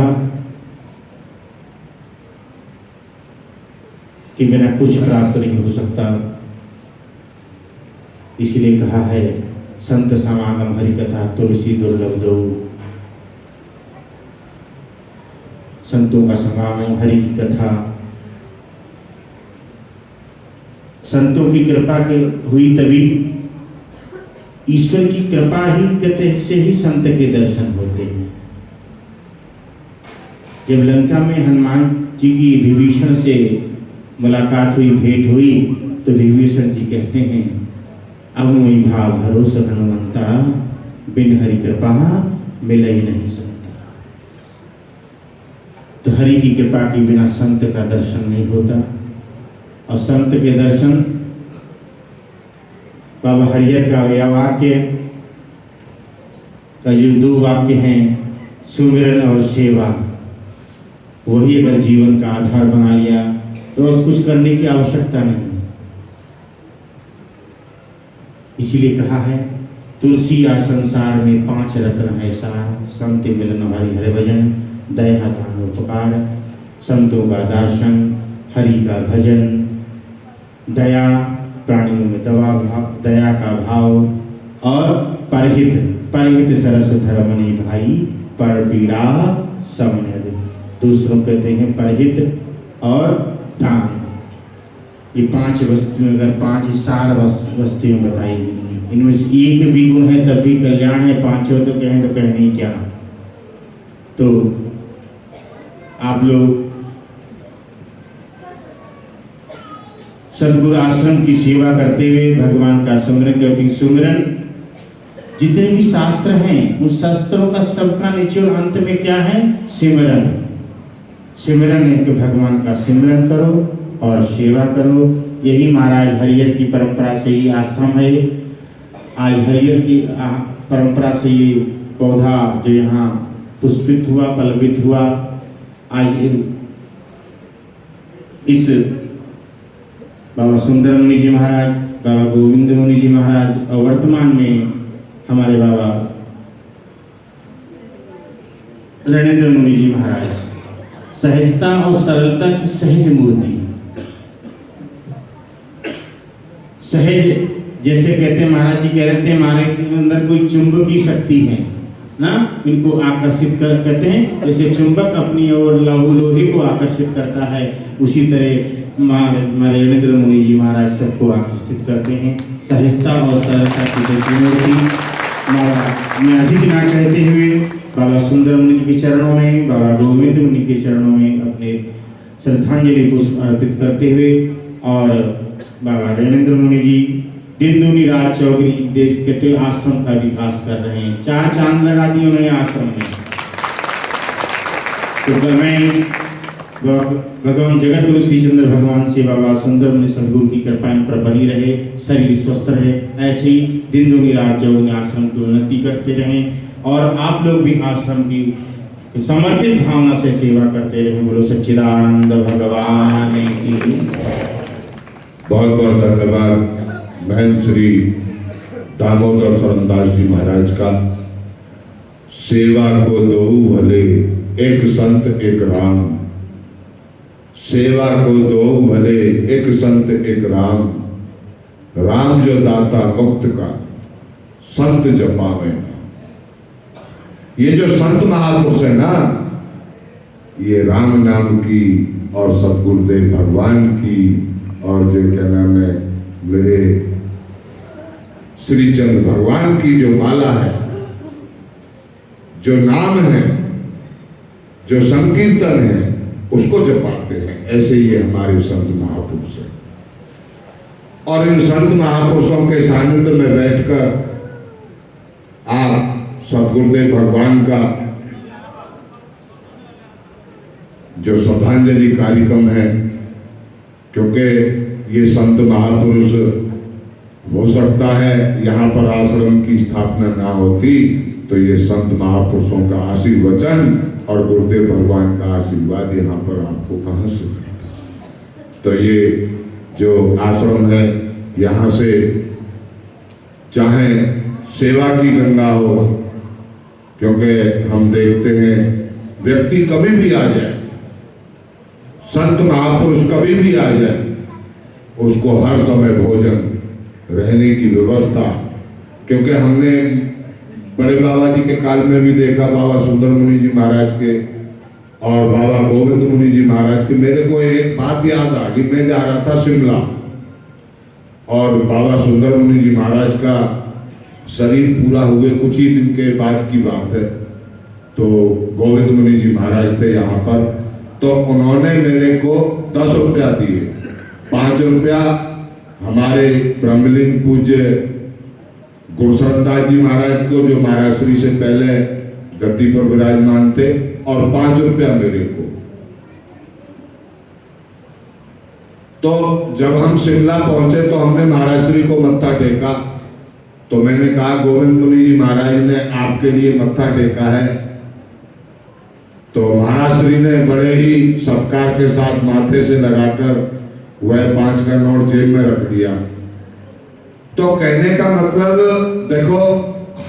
के बिना कुछ प्राप्त नहीं हो सकता, इसलिए कहा है संत समागम हरि कथा तुलसी दुर्लभ दो। संतों का समागम हरि की कथा, संतों की कृपा के हुई तभी ईश्वर की कृपा ही कहते से ही संत के दर्शन होते हैं। जब लंका में हनुमान जी की विभीषण से मुलाकात हुई, भेंट हुई, तो विभीषण जी कहते हैं अब मोहि भाव भरोसा हनुमंता, बिन हरि कृपा मिल ही नहीं सकता। तो हरि की कृपा के बिना संत का दर्शन नहीं होता, और संत के दर्शन बाबा हरिहर का यह वाक्य का जो 2 वाक्य हैं, सुमिरन और सेवा, वही अगर जीवन का आधार बना लिया तो और कुछ करने की आवश्यकता नहीं। इसीलिए कहा है तुलसी या संसार में 5 रत्न ऐसा, संत मिलन हरि हरि भजन, दया दान उपकार, संतों का दर्शन, हरि का भजन, दया प्राणियों में दया का भाव, और परहित सरस धर्मनि भाई, पर पीड़ा समन। दूसरों कहते हैं परहित और दान। ये 5 वस्तुएं, अगर 5 सार वस्तुएं बताई गई, इनमें से एक भी गुण है तब भी कल्याण है, 5 हो तो कहें क्या। तो आप लोग सदगुरु आश्रम की सेवा करते हुए भगवान का सुमिरन करते। सुमिरन जितने भी शास्त्र हैं उन शास्त्रों का सबका निचोड़ अंत में क्या है? सिमरन। सिमरन है कि भगवान का सिमरन करो और सेवा करो। यही महाराज हरिहर की परंपरा से ही आश्रम है। आज हरिहर की परंपरा से ये पौधा जो यहाँ पुष्पित हुआ, पल्लवित हुआ, आज इस बाबा सुंदर मुनि जी महाराज, बाबा गोविंद मुनि जी महाराज और वर्तमान में हमारे बाबा रणेंद्र मुनि जी महाराज, सहजता और सरलता की सहज मूर्ति। सहज जैसे कहते हैं, महाराज जी कह रहे थे हमारे अंदर कोई चुंबकीय शक्ति है ना, इनको आकर्षित कर कहते हैं। जैसे चुंबक अपनी ओर लोहे को आकर्षित करता है, उसी तरह हमारे रणेंद्र मुनि जी महाराज सबको आकर्षित करते हैं। सहजता और सरलता की मूर्ति। मैं अधिक ना कहते हुए बाबा सुंदर मुनि जी के चरणों में, बाबा गोविंद मुनि के चरणों में अपने श्रद्धांजलि पुष्प अर्पित करते हुए और बाबा रणेंद्र मुनि जी दिन दूनी रात चौगुनी देश के आश्रम का विकास कर रहे हैं। 4 चांद लगा दिए उन्होंने आश्रम में। तो मैं भगवान जगत गुरु श्री चंद्र भगवान से बाबा सुंदर मुनि सदगुरु की कृपा इन पर बनी रहे, शरीर स्वस्थ रहे, ऐसे ही दिन दूनी रात चौगुनी आश्रम की उन्नति करते रहें और आप लोग भी आश्रम की समर्पित भावना से सेवा करते रहें। बोलो सच्चिदानंद भगवान की। बहुत बहुत धन्यवाद महंत श्री दामोदर शरणदास जी महाराज का। सेवा को दो भले एक संत एक राम, सेवा को दो भले एक संत एक राम, राम जो दाता मुक्त का संत जपावे। ये जो संत महापुरुष है ना, ये राम नाम की और सतगुरुदेव भगवान की और जो क्या नाम है मेरे श्री चंद्र भगवान की जो माला है, जो नाम है, जो संकीर्तन है, उसको जपाते हैं। ऐसे ही हमारे संत महापुरुष हैं और इन संत महापुरुषों के सानिध्य में बैठकर आप सतगुरुदेव भगवान का जो श्रद्धांजलि कार्यक्रम है, क्योंकि ये संत महापुरुष हो सकता है यहाँ पर आश्रम की स्थापना ना होती तो ये संत महापुरुषों का आशीर्वचन और गुरुदेव भगवान का आशीर्वाद यहाँ पर आपको कहाँ से। तो ये जो आश्रम है, यहाँ से चाहे सेवा की गंगा हो, क्योंकि हम देखते हैं व्यक्ति कभी भी आ जाए, संत महापुरुष कभी भी आ जाए, उसको हर समय भोजन रहने की व्यवस्था। क्योंकि हमने बड़े बाबा जी के काल में भी देखा, बाबा सुंदर मुनि जी महाराज के और बाबा गोविंद मुनि जी महाराज के। मेरे को एक बात याद आ गई, मैं जा रहा था शिमला और बाबा सुंदर मुनि जी महाराज का शरीर पूरा हुए कुछ ही दिन के बाद की बात है, तो गोविंद मुनि जी महाराज थे यहाँ पर, तो उन्होंने मेरे को 10 रुपया दिए। 5 रुपया हमारे ब्रह्मलिंग पूज्य गुरुशरणदास जी महाराज को, जो महाराज श्री से पहले गद्दी पर विराजमान थे, और 5 रुपया मेरे को। तो जब हम शिमला पहुंचे तो हमने महाराज श्री को मत्था टेका, तो मैंने कहा गोविंद मुनि जी महाराज ने आपके लिए मत्था टेका है। तो महाराज श्री ने बड़े ही सत्कार के साथ माथे से लगाकर वह 5 का नोट जेब में रख दिया। तो कहने का मतलब देखो,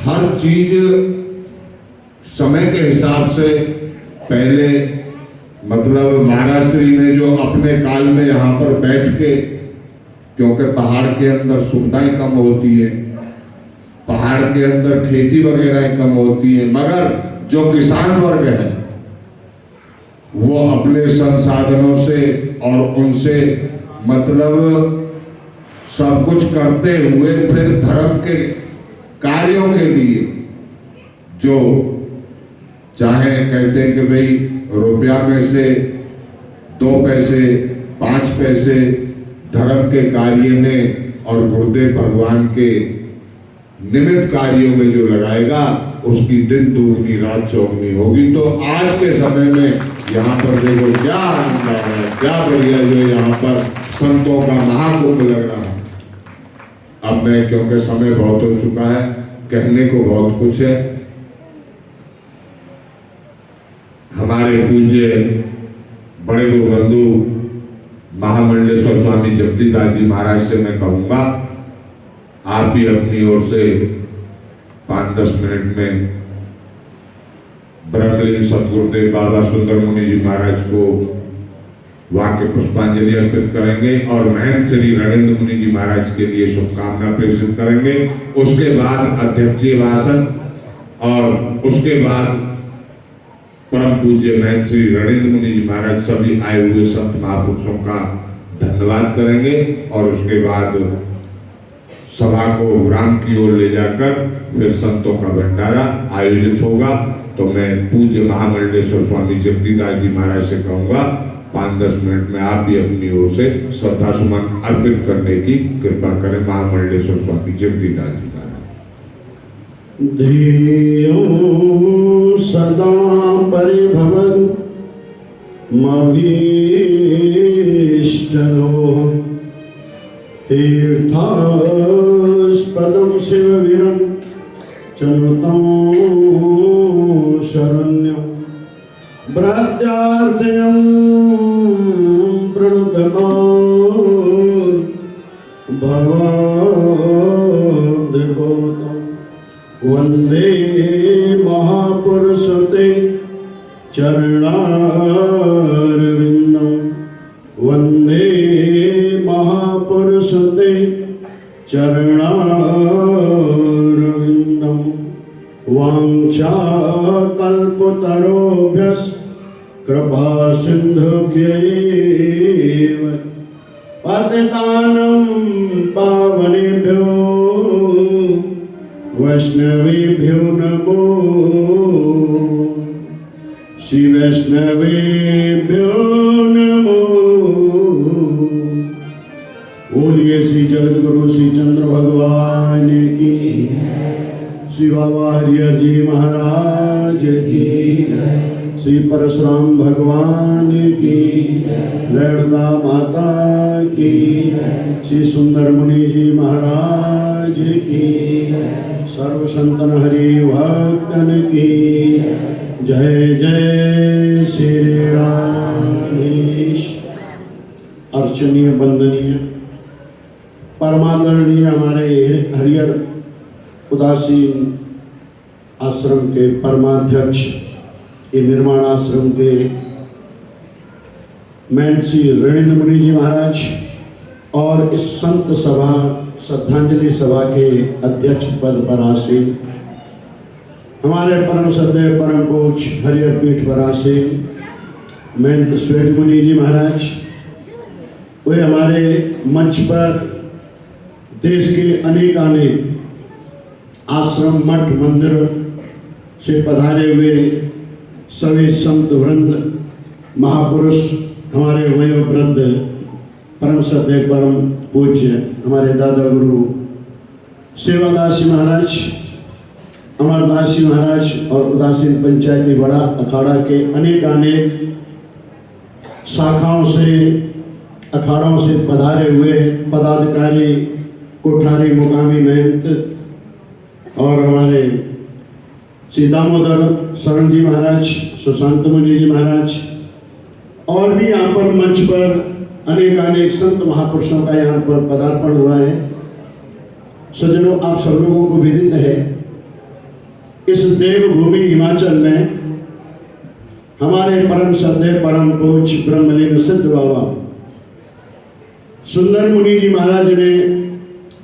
हर चीज समय के हिसाब से पहले मतलब महाराज श्री ने जो अपने काल में यहाँ पर बैठ के, क्योंकि पहाड़ के अंदर सुविधाएं कम होती है, पहाड़ के अंदर खेती वगैरह कम होती है, मगर जो किसान वर्ग है वो अपने संसाधनों से और उनसे मतलब सब कुछ करते हुए फिर धर्म के कार्यों के लिए जो चाहे कहते हैं कि भाई रुपया में से 2 पैसे 5 पैसे धर्म के कार्य में और गुरुदेव भगवान के निमित्त कार्यों में जो लगाएगा उसकी दिन दुगनी रात चौगनी होगी। तो आज के समय में यहाँ पर देखो क्या आनंद आ रहा है, क्या बढ़िया जो यहाँ पर संतों का महाकुंभ लग रहा है। अब मैं, क्योंकि समय बहुत हो चुका है, कहने को बहुत कुछ है। हमारे पूज्य बड़े गुरुबंधु महामंडलेश्वर स्वामी जगदीदास जी महाराज से मैं कहूँगा, आप भी अपनी ओर से 5-10 मिनट में ब्रह्मलीन सतगुरुदेव बाबा सुंदर मुनि जी महाराज को वाक्य पुष्पांजलि अर्पित करेंगे और महंत श्री रणेंद्र मुनि जी महाराज के लिए शुभकामना प्रेषित करेंगे। उसके बाद अध्यक्षीय भाषण और उसके बाद परम पूज्य महंत श्री रणेंद्र मुनि जी महाराज सभी आए हुए संत महापुरुषों का धन्यवाद करेंगे और उसके बाद सभा को विराम की ओर ले जाकर फिर संतों का भंडारा आयोजित होगा। तो मैं पूज्य महामंडलेश्वर स्वामी जगदीदास जी महाराज से कहूँगा 5-10 मिनट में आप भी अपनी ओर से श्रद्धा सुमन अर्पित करने की कृपा करें। महामंडलेश्वर स्वामी जगदीदास जी महाराज। ध्येयो सदा परिभवन् मभीष्टदो तीर्थास्पदं शिववीरं चनुतं शरण्यं ब्रह्मत्यार्थं प्रणतमान् भवाद्भुतं वन्दे महापुरुषते चरणारविन्दं वन्दे महापुरुषते चरणारविन्दं वाञ्छाकल्पतरुभ्यश्च कृपासिन्धुभ्यैव पतितानं पावनेभ्यो वैष्णवेभ्यो नमो श्री वैष्णवेभ्यो नमो। बोलिए श्री जगतगुरु श्री चंद्र भगवान की, श्री बाबा हरिहर जी महाराज की, श्री परशुराम भगवान की, रेणुका माता की, श्री सुंदर मुनि जी महाराज की, सर्व संतन हरि भक्तन की जय जय श्री राधेश। अर्चनीय वंदनीय परमादरणीय हमारे हरिहर उदासीन आश्रम के परमाध्यक्ष, ये निर्माण आश्रम के महंत श्री रणेंद्र मुनि जी महाराज और इस संत सभा श्रद्धांजलि सभा के अध्यक्ष पद पर आसीन हमारे परम श्रद्धेय परम पूज्य हरिहर पीठ पर आसीन महंत श्वेत मुनि जी महाराज, वे हमारे मंच पर देश के अनेक आश्रम मठ मंदिर से पधारे हुए सभी संत वृंद महापुरुष, हमारे वयोवृद्ध परम श्रद्धेय परम पूज्य हमारे दादा गुरु सेवादास जी महाराज, अमरदास जी महाराज और उदासीन पंचायती बड़ा अखाड़ा के अनेक शाखाओं से अखाड़ों से पधारे हुए पदाधिकारी, कोठारी, मुकामी महंत और हमारे श्री दामोदर शरण जी महाराज, सुशांत मुनि जी महाराज और भी यहाँ पर मंच पर अनेक संत महापुरुषों का यहाँ पर पदार्पण हुआ है। सज्जनों, आप सब लोगों को विदित है, इस देवभूमि हिमाचल में हमारे परम श्रद्धेय परम पूज्य ब्रह्मलीन सिद्ध बाबा सुंदर मुनि जी महाराज ने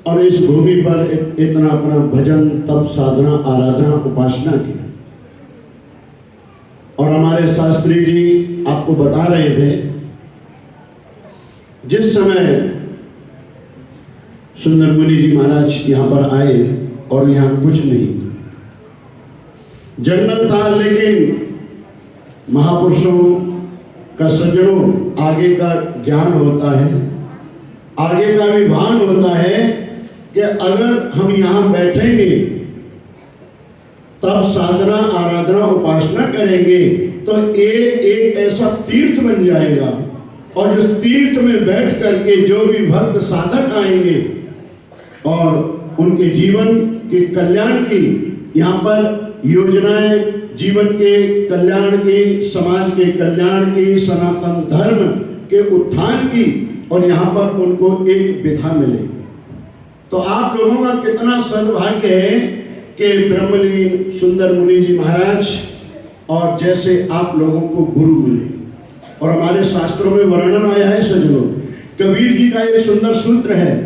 और इस भूमि पर इतना अपना भजन तप साधना आराधना उपासना की। और हमारे शास्त्री जी आपको बता रहे थे, जिस समय सुंदर मुनि जी महाराज यहाँ पर आए और यहाँ कुछ नहीं था, जंगल था, लेकिन महापुरुषों का सज्जनों आगे का ज्ञान होता है आगे का भी भान होता है कि अगर हम यहाँ बैठेंगे तब साधना आराधना उपासना करेंगे तो एक ऐसा तीर्थ बन जाएगा, और जिस तीर्थ में बैठ करके जो भी भक्त साधक आएंगे और उनके जीवन के कल्याण की यहाँ पर योजनाएं, जीवन के कल्याण की, समाज के कल्याण की, सनातन धर्म के उत्थान की, और यहाँ पर उनको एक विधा मिले। तो आप लोगों का कितना सद्भाग्य है कि ब्रह्मलीन सुंदर मुनि जी महाराज और जैसे आप लोगों को गुरु मिले। और हमारे शास्त्रों में वर्णन आया है सज्जनों, कबीर जी का एक सुंदर सूत्र है,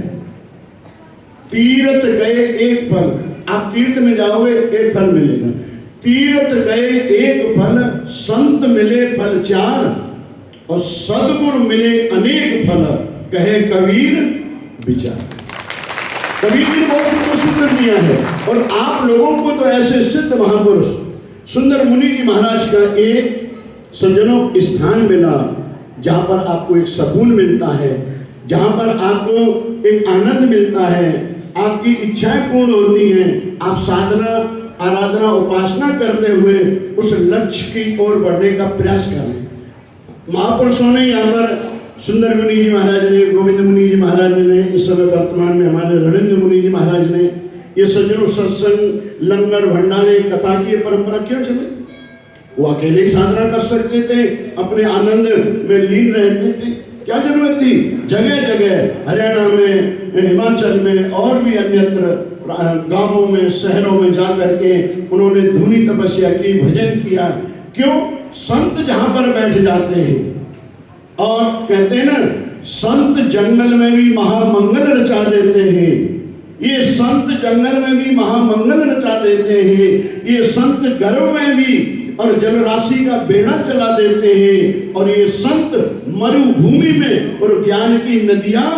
तीर्थ गए एक फल। आप तीर्थ में जाओगे एक फल मिलेगा, तीर्थ गए एक फल, संत मिले फल चार, और सदगुरु मिले अनेक फल, कहे कबीर विचार। कबीर जी ने बहुत सुंदर सूत्र दिया है, और आप लोगों को तो ऐसे सिद्ध महापुरुष सुंदर मुनि जी महाराज का एक सज्जनों स्थान मिला, जहां पर आपको एक सुकून मिलता है, जहां पर आपको एक आनंद मिलता है, आपकी इच्छाएं पूर्ण होती हैं, आप साधना आराधना उपासना करते हुए उस लक्ष्य की ओर बढ़ने का प्रयास करें। महापुरुषों ने यहाँ पर सुंदर मुनि जी महाराज ने, गोविंद मुनि जी महाराज ने, इस समय वर्तमान में हमारे रणेंद्र मुनि जी महाराज ने, ये सज्जनों सत्संग लंगर भंडारे कथा की परंपरा क्यों चले? वो अकेले साधना कर सकते थे, अपने आनंद में लीन रहते थे, क्या जरूरत थी? जगह जगह हरियाणा में, हिमाचल में और भी अन्यत्र गांवों में, शहरों में जा करके उन्होंने धुनी तपस्या की, भजन किया। क्यों? संत जहां पर बैठ जाते हैं, और कहते हैं ना, संत जंगल में भी महामंगल रचा देते हैं। ये संत जंगल में भी महामंगल रचा देते हैं, ये संत गर्भ में भी और जलराशि का बेड़ा चला देते हैं, और ये संत मरुभूमि में और ज्ञान की नदियां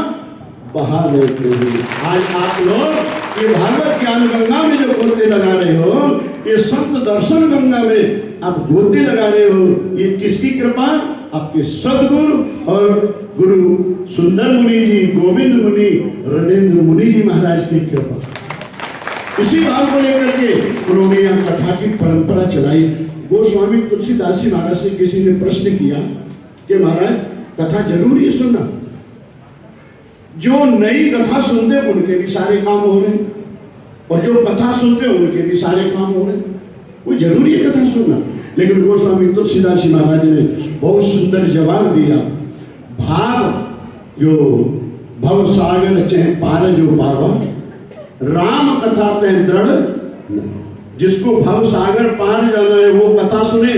बहा देते हैं। आज आप लोग ये भागवत ज्ञान गंगा में जो गोते लगा रहे हो, ये संत दर्शन गंगा में आप गोते लगा रहे हो, ये किसकी कृपा? आपके सदगुरु और गुरु सुंदर मुनि जी, गोविंद मुनि, रणेंद्र मुनि जी महाराज की कृपा। इसी बात को लेकर के उन्होंने यहाँ कथा की परंपरा चलाई। गोस्वामी तुलसीदास जी महाराज से किसी ने प्रश्न किया कि महाराज कथा जरूरी है सुनना? जो नई कथा सुनते उनके भी सारे काम हो रहे, और जो कथा सुनते उनके भी सारे काम हो रहे। वो जरूरी है कथा सुनना। लेकिन गोस्वामी तुलसीदास जी महाराज ने बहुत सुंदर जवाब दिया। भाव जो भव सागर चह पार जो पावा, राम कथा तह दृढ़। जिसको भव सागर पार जाना है वो कथा सुने,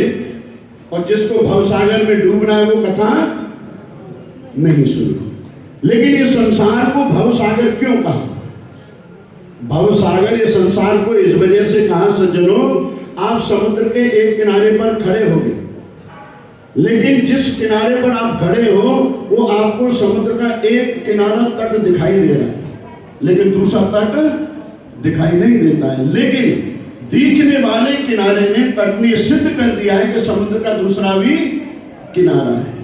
और जिसको भव सागर में डूबना है वो कथा नहीं सुने। लेकिन ये संसार को भव सागर क्यों कहा? भव सागर ये संसार को इस वजह से कहा सज्जनों, आप समुद्र के एक किनारे पर खड़े होंगे, लेकिन जिस किनारे पर आप खड़े हो वो आपको समुद्र का एक किनारा तट दिखाई दे रहा है, लेकिन दूसरा तट दिखाई नहीं देता है। लेकिन दिखने वाले किनारे ने, तट ने सिद्ध कर दिया है कि समुद्र का दूसरा भी किनारा है।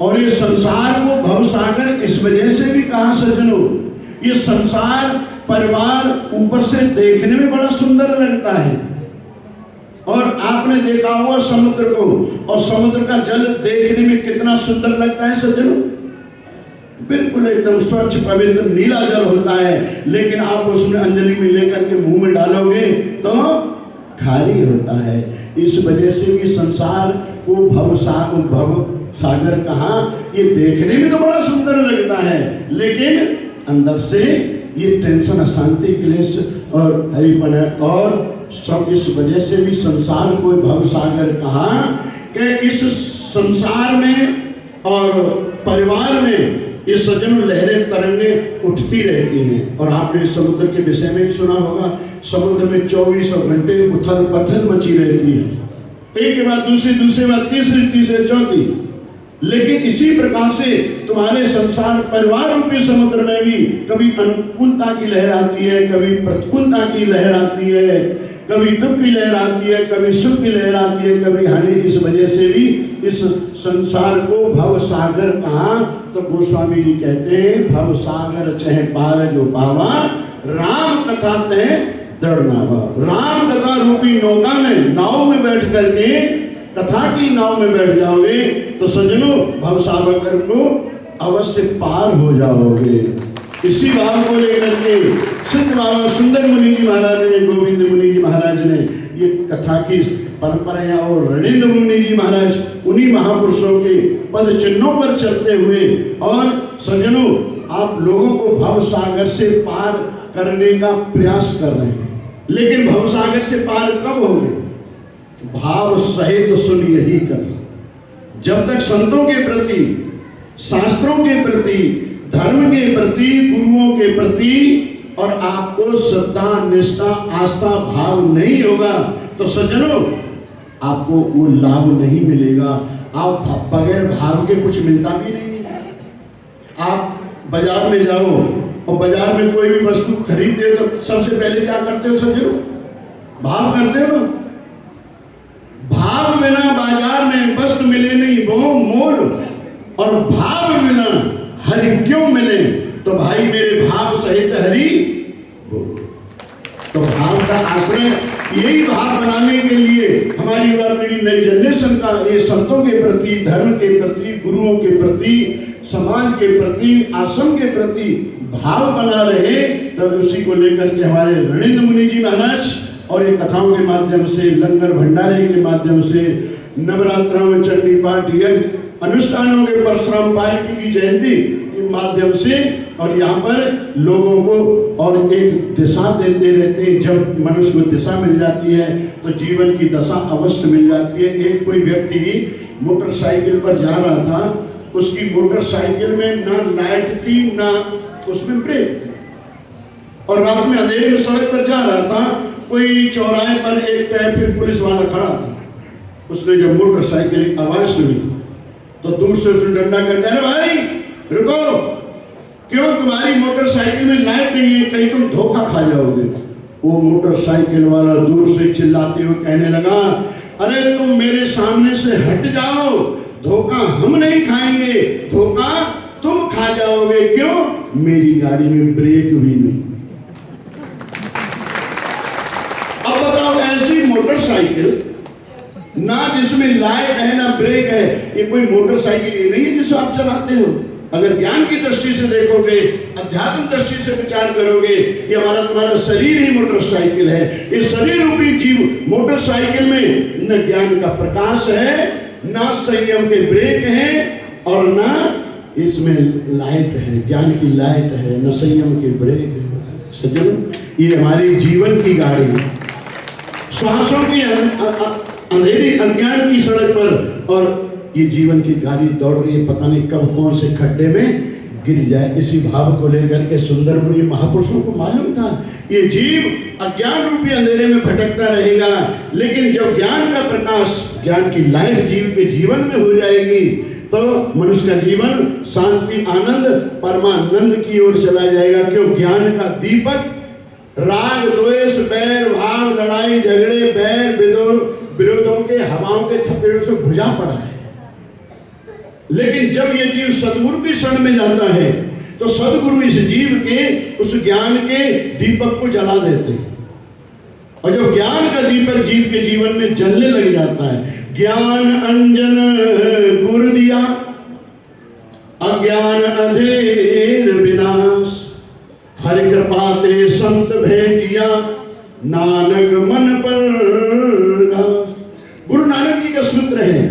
और ये संसार को भवसागर इस वजह से भी कहा सज्जनों, ये संसार परिवार ऊपर से देखने में बड़ा सुंदर लगता है, और आपने देखा होगा समुद्र को, और समुद्र का जल देखने में कितना सुंदर लगता है सज्जनों, बिल्कुल एकदम स्वच्छ पवित्र नीला जल होता है। लेकिन आप उसमें अंजलि में लेकर के मुंह में डालोगे तो खारी होता है। इस वजह से ये संसार को भव सागर कहा। ये देखने में तो बड़ा सुंदर लगता है, लेकिन अंदर से ये टेंशन, अशांति, क्लेश और हरीपन है। और सब इस वजह से भी संसार को भव सागर कहा कि इस संसार में और परिवार में ये सज्जनों लहरें तरंगें उठती रहती हैं। और आपने समुद्र के विषय में सुना होगा, समुद्र में 24 घंटे उथल पथल मची रहती है, एक के बाद दूसरी, दूसरे बाद तीसरी, तीसरे चौथी। लेकिन इसी प्रकार से तुम्हारे संसार परिवार रूपी समुद्र में भी कभी अनुकूलता की लहर आती है, कभी प्रतिकूलता की लहर आती है, कभी दुख की लहर आती है, कभी सुख की लहर आती है, कभी हानि। इस वजह से भी इस संसार को भव सागर कहा। तो गोस्वामी जी कहते हैं भव सागर चह पार जो पावा, राम कथा तह दृढ़ नावा। राम कथा रूपी नौका में, नाव में बैठ करके, कथा की नाव में बैठ जाओगे तो सज्जनों भव सागर को अवश्य पार हो जाओगे। इसी भाव को लेकर के सिद्ध बाबा सुंदर मुनि जी महाराज ने, गोविंद मुनि जी महाराज ने ये कथा की परंपरा, और रणेंद्र मुनि जी महाराज उन्हीं महापुरुषों के पद चिन्हों पर चलते हुए, और सज्जनों आप लोगों को भव सागर से पार करने का प्रयास कर रहे हैं। लेकिन भव सागर से पार कब होंगे? भाव सहित सुन यही कथा। जब तक संतों के प्रति, शास्त्रों के प्रति, धर्म के प्रति, गुरुओं के प्रति और आपको श्रद्धा, निष्ठा, आस्था, भाव नहीं होगा तो सज्जनों आपको वो लाभ नहीं मिलेगा। आप बगैर भाव के कुछ मिलता भी नहीं है। आप बाजार में जाओ और बाजार में कोई भी वस्तु खरीदते तो सबसे पहले क्या करते हो सज्जनों? भाव करते हो। भाव बिना बाजार में वस्तु मिले नहीं वो मोल, और भाव बिना हरि क्यों मिले? तो भाई मेरे भाव सहित हरि बोल। तो भाव का आश्रय, यही भाव बनाने के लिए हमारी युवा पीढ़ी, नई जनरेशन का ये संतों के प्रति, धर्म के प्रति, गुरुओं के प्रति, समाज के प्रति, आश्रम के प्रति भाव बना रहे। तो उसी को लेकर के हमारे रणेंद्र मुनि जी महाराज और ये कथाओं के माध्यम से, लंगर भंडारे के माध्यम से, नवरात्रों, चंडी पाठ, यज्ञ अनुष्ठानों के परशुराम पार्टी की जयंती के माध्यम से, और यहाँ पर लोगों को और एक दिशा देते रहते हैं। जब मनुष्य को दिशा मिल जाती है तो जीवन की दशा अवश्य मिल जाती है। एक कोई व्यक्ति मोटरसाइकिल पर जा रहा था, उसकी मोटरसाइकिल में ना लाइट थी ना उसमें ब्रेक, और रात में अंधेरे में सड़क पर जा रहा था। कोई चौराहे पर एक ट्रैफिक पुलिस वाला खड़ा था। उसने जब मोटरसाइकिल की आवाज सुनी तो दूर से उसने डंडा कर दिया, अरे भाई रुको, क्यों तुम्हारी मोटरसाइकिल में लाइट नहीं है, कहीं तुम धोखा खा जाओगे। वो मोटरसाइकिल वाला दूर से चिल्लाते हुए कहने लगा, अरे तुम मेरे सामने से हट जाओ, धोखा हम नहीं खाएंगे, धोखा तुम खा जाओगे। क्यों? मेरी गाड़ी में ब्रेक भी नहीं। अब बताओ, ऐसी मोटरसाइकिल ना जिसमें लाइट है ना ब्रेक है, ये कोई मोटरसाइकिल ये नहीं है जिसे आप चलाते हो। अगर ज्ञान की दृष्टि से देखोगे, अध्यात्म दृष्टि से विचार करोगे, ये हमारा तुम्हारा शरीर ही मोटरसाइकिल है। इस शरीर रूपी जीव मोटरसाइकिल में न ज्ञान का प्रकाश है, ना संयम के ब्रेक हैं, और ना इसमें लाइट है, ज्ञान की लाइट है, न संयम के ब्रेक है। सज्जनों, ये हमारी जीवन की गाड़ी है, श्वासों की अंधेरी अज्ञान की सड़क पर, और ये जीवन की गाड़ी दौड़ रही है, पता नहीं कब कौन से खड्डे में गिर जाए। इसी भाव को लेकर के सुंदर मुनि महापुरुषों को मालूम था ये जीव अज्ञान रूपी अंधेरे में भटकता रहेगा, लेकिन जब ज्ञान का प्रकाश, ज्ञान की लाइट जीव के जीवन में हो जाएगी तो मनुष्य का जीवन शांति, आनंद, परमानंद की ओर चला जाएगा। क्यों? ज्ञान का दीपक राग, द्वेष, बैर, भाव, लड़ाई, झगड़े, बैर, विरोधों के, हवाओं के थपेड़ों से बुझा पड़ा है। लेकिन जब ये जीव सदगुरु की शरण में जाता है तो सदगुरु इस जीव के, उस ज्ञान के दीपक को जला देते हैं। और जब ज्ञान का दीपक जीव के जीवन में जलने लग जाता है, ज्ञान अंजन गुरु दिया, अज्ञान अधेर विनाश, हरि कृपा ते संत भेंटिया, नानक मन पर दास। गुरु नानक जी का सूत्र है,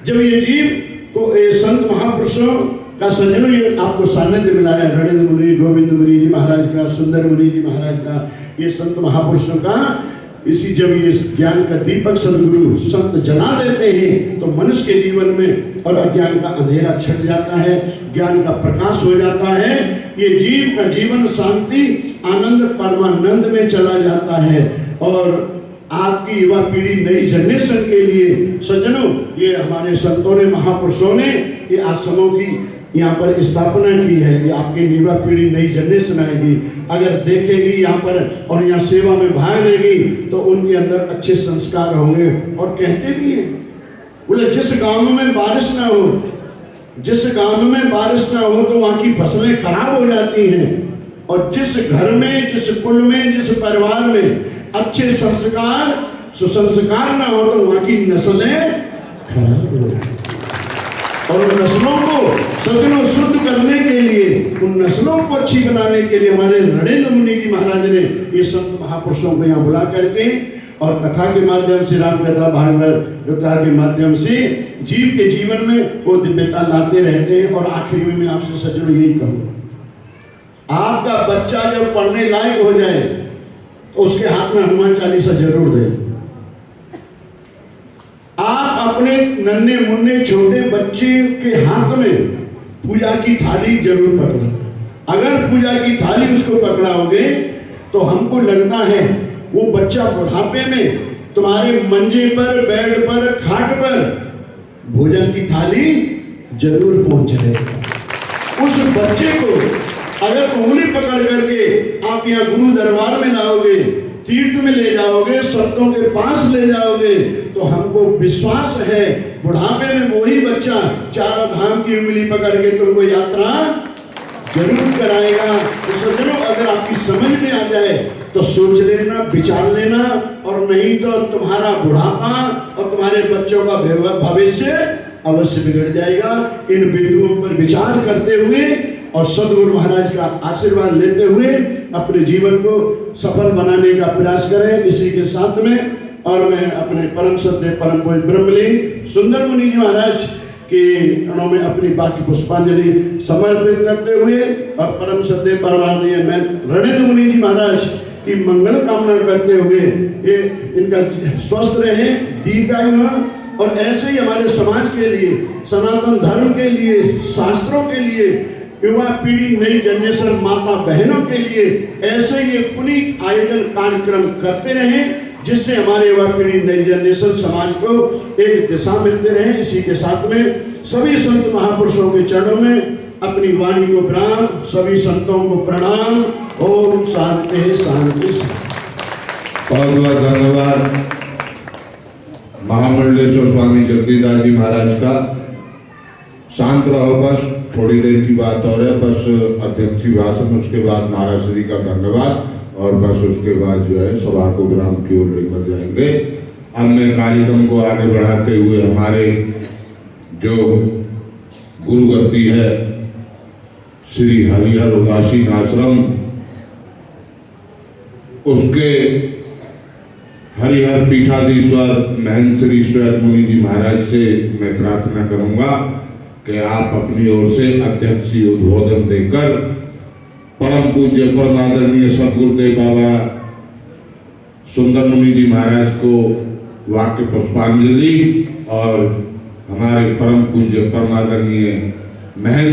जब ये जीव को ये संत महापुरुषों का सज्जनों, ये आपको सानिध्य मिला है, रणेंद्र मुनि, गोविंद मुनि जी महाराज का, सुंदर मुनि जी महाराज का, ये संत महापुरुषों का, इसी जब ये ज्ञान का दीपक सदगुरु संत जला देते हैं तो मनुष्य के जीवन में और अज्ञान का अंधेरा छट जाता है, ज्ञान का प्रकाश हो जाता है। ये जीव का जीवन शांति, आनंद, परमानंद में चला जाता है। और आपकी युवा पीढ़ी नई जनरेशन के लिए सज्जनों, ये हमारे संतों ने, महापुरुषों ने ये आश्रमों की यहाँ पर स्थापना की है। ये आपकी युवा पीढ़ी नई जनरेशन आएगी, अगर देखेगी यहाँ पर और यहाँ सेवा में भाग लेगी तो उनके अंदर अच्छे संस्कार होंगे। और कहते भी हैं, बोले जिस गांव में बारिश ना हो, जिस गांव में बारिश ना हो तो वहाँ की फसलें खराब हो जाती हैं, और जिस घर में, जिस कुल में, जिस परिवार में अच्छे संस्कार, सुसंस्कार ना हो तो वहाँ की नस्लें खराब हो। और उन नस्लों को सज्जनों शुद्ध करने के लिए, उन नस्लों को अच्छी बनाने के लिए हमारे रणेंद्र मुनि जी महाराज ने ये संत महापुरुषों को यहाँ बुला करके और कथा के माध्यम से, राम कथा, भागवत कथा के माध्यम से जीव के जीवन में वो दिव्यता लाते रहते हैं। और आखिर में मैं आपसे सज्जनों यही कहूँगा, आपका बच्चा जब पढ़ने लायक हो जाए तो उसके हाथ में हनुमान चालीसा जरूर दें। आप अपने नन्हे मुन्ने छोटे बच्चे के हाथ में पूजा की थाली जरूर पकड़ें। अगर पूजा की थाली उसको पकड़ाओगे तो हमको लगता है वो बच्चा बुढ़ापे में तुम्हारे मंजे पर, बेड पर, खाट पर भोजन की थाली जरूर पहुंच जाएगा। उस बच्चे को अगर उंगली पकड़ करके आप यहाँ गुरु दरबार में लाओगे, तीर्थ में ले जाओगे, संतों के पास ले जाओगे, तो हमको विश्वास है बुढ़ापे में वही बच्चा चारों धाम की उंगली पकड़ के तुमको यात्रा जरूर कराएगा। तो सज्जनों, अगर आपकी समझ में आ जाए तो सोच लेना, विचार लेना, और नहीं तो तुम्हारा बुढ़ापा और तुम्हारे बच्चों का भविष्य अवश्य बिगड़ जाएगा। इन बिंदुओं पर विचार करते हुए और सदगुरु महाराज का आशीर्वाद लेते हुए अपने जीवन को सफल बनाने का प्रयास करें। इसी के साथ में और मैं अपने परम सत्य परम पूज्य ब्रह्मलीन सुंदर मुनि जी महाराज के चरणों में अपनी बाकी पुष्पांजलि समर्पित करते हुए और परम सत्य परमानंदीय मैं रणेंद्र मुनि जी महाराज की मंगल कामना करते हुए ये इनका स्वस्थ रहे, दीर्घायु और ऐसे ही हमारे समाज के लिए, सनातन धर्म के लिए, शास्त्रों के लिए, युवा पीढ़ी, नई जनरेशन, माता बहनों के लिए ऐसे ये पुनीत आयोजन कार्यक्रम करते रहें, जिससे हमारे युवा पीढ़ी, नई जनरेशन, समाज को एक दिशा मिलते रहे। इसी के साथ में सभी संत महापुरुषों के चरणों में अपनी वाणी को प्रणाम, सभी संतों को प्रणाम। ओम शांति शांति। बहुत बहुत धन्यवाद महामंडलेश्वर स्वामी जगदीदास जी महाराज का। शांत रहो, बस थोड़ी देर की बात और है, बस अध्यक्ष की भाषण, उसके बाद महाराज श्री का धन्यवाद और बस उसके बाद जो है सभा को विराम की ओर लेकर जाएंगे। अन्य कार्यक्रम को आगे बढ़ाते हुए हमारे जो गुरुगति है श्री हरिहर उदासीन आश्रम, उसके हरिहर पीठाधीश्वर महंत श्री श्वेत मुनि जी महाराज से मैं प्रार्थना करूंगा कि आप अपनी ओर से अध्यक्षीय उद्बोधन देकर परम पूज्य परम आदरणीय सदगुरुदेव बाबा सुंदर मुनि जी महाराज को वाक्य पुष्पांजलि और हमारे परम पूज्य परम आदरणीय महंत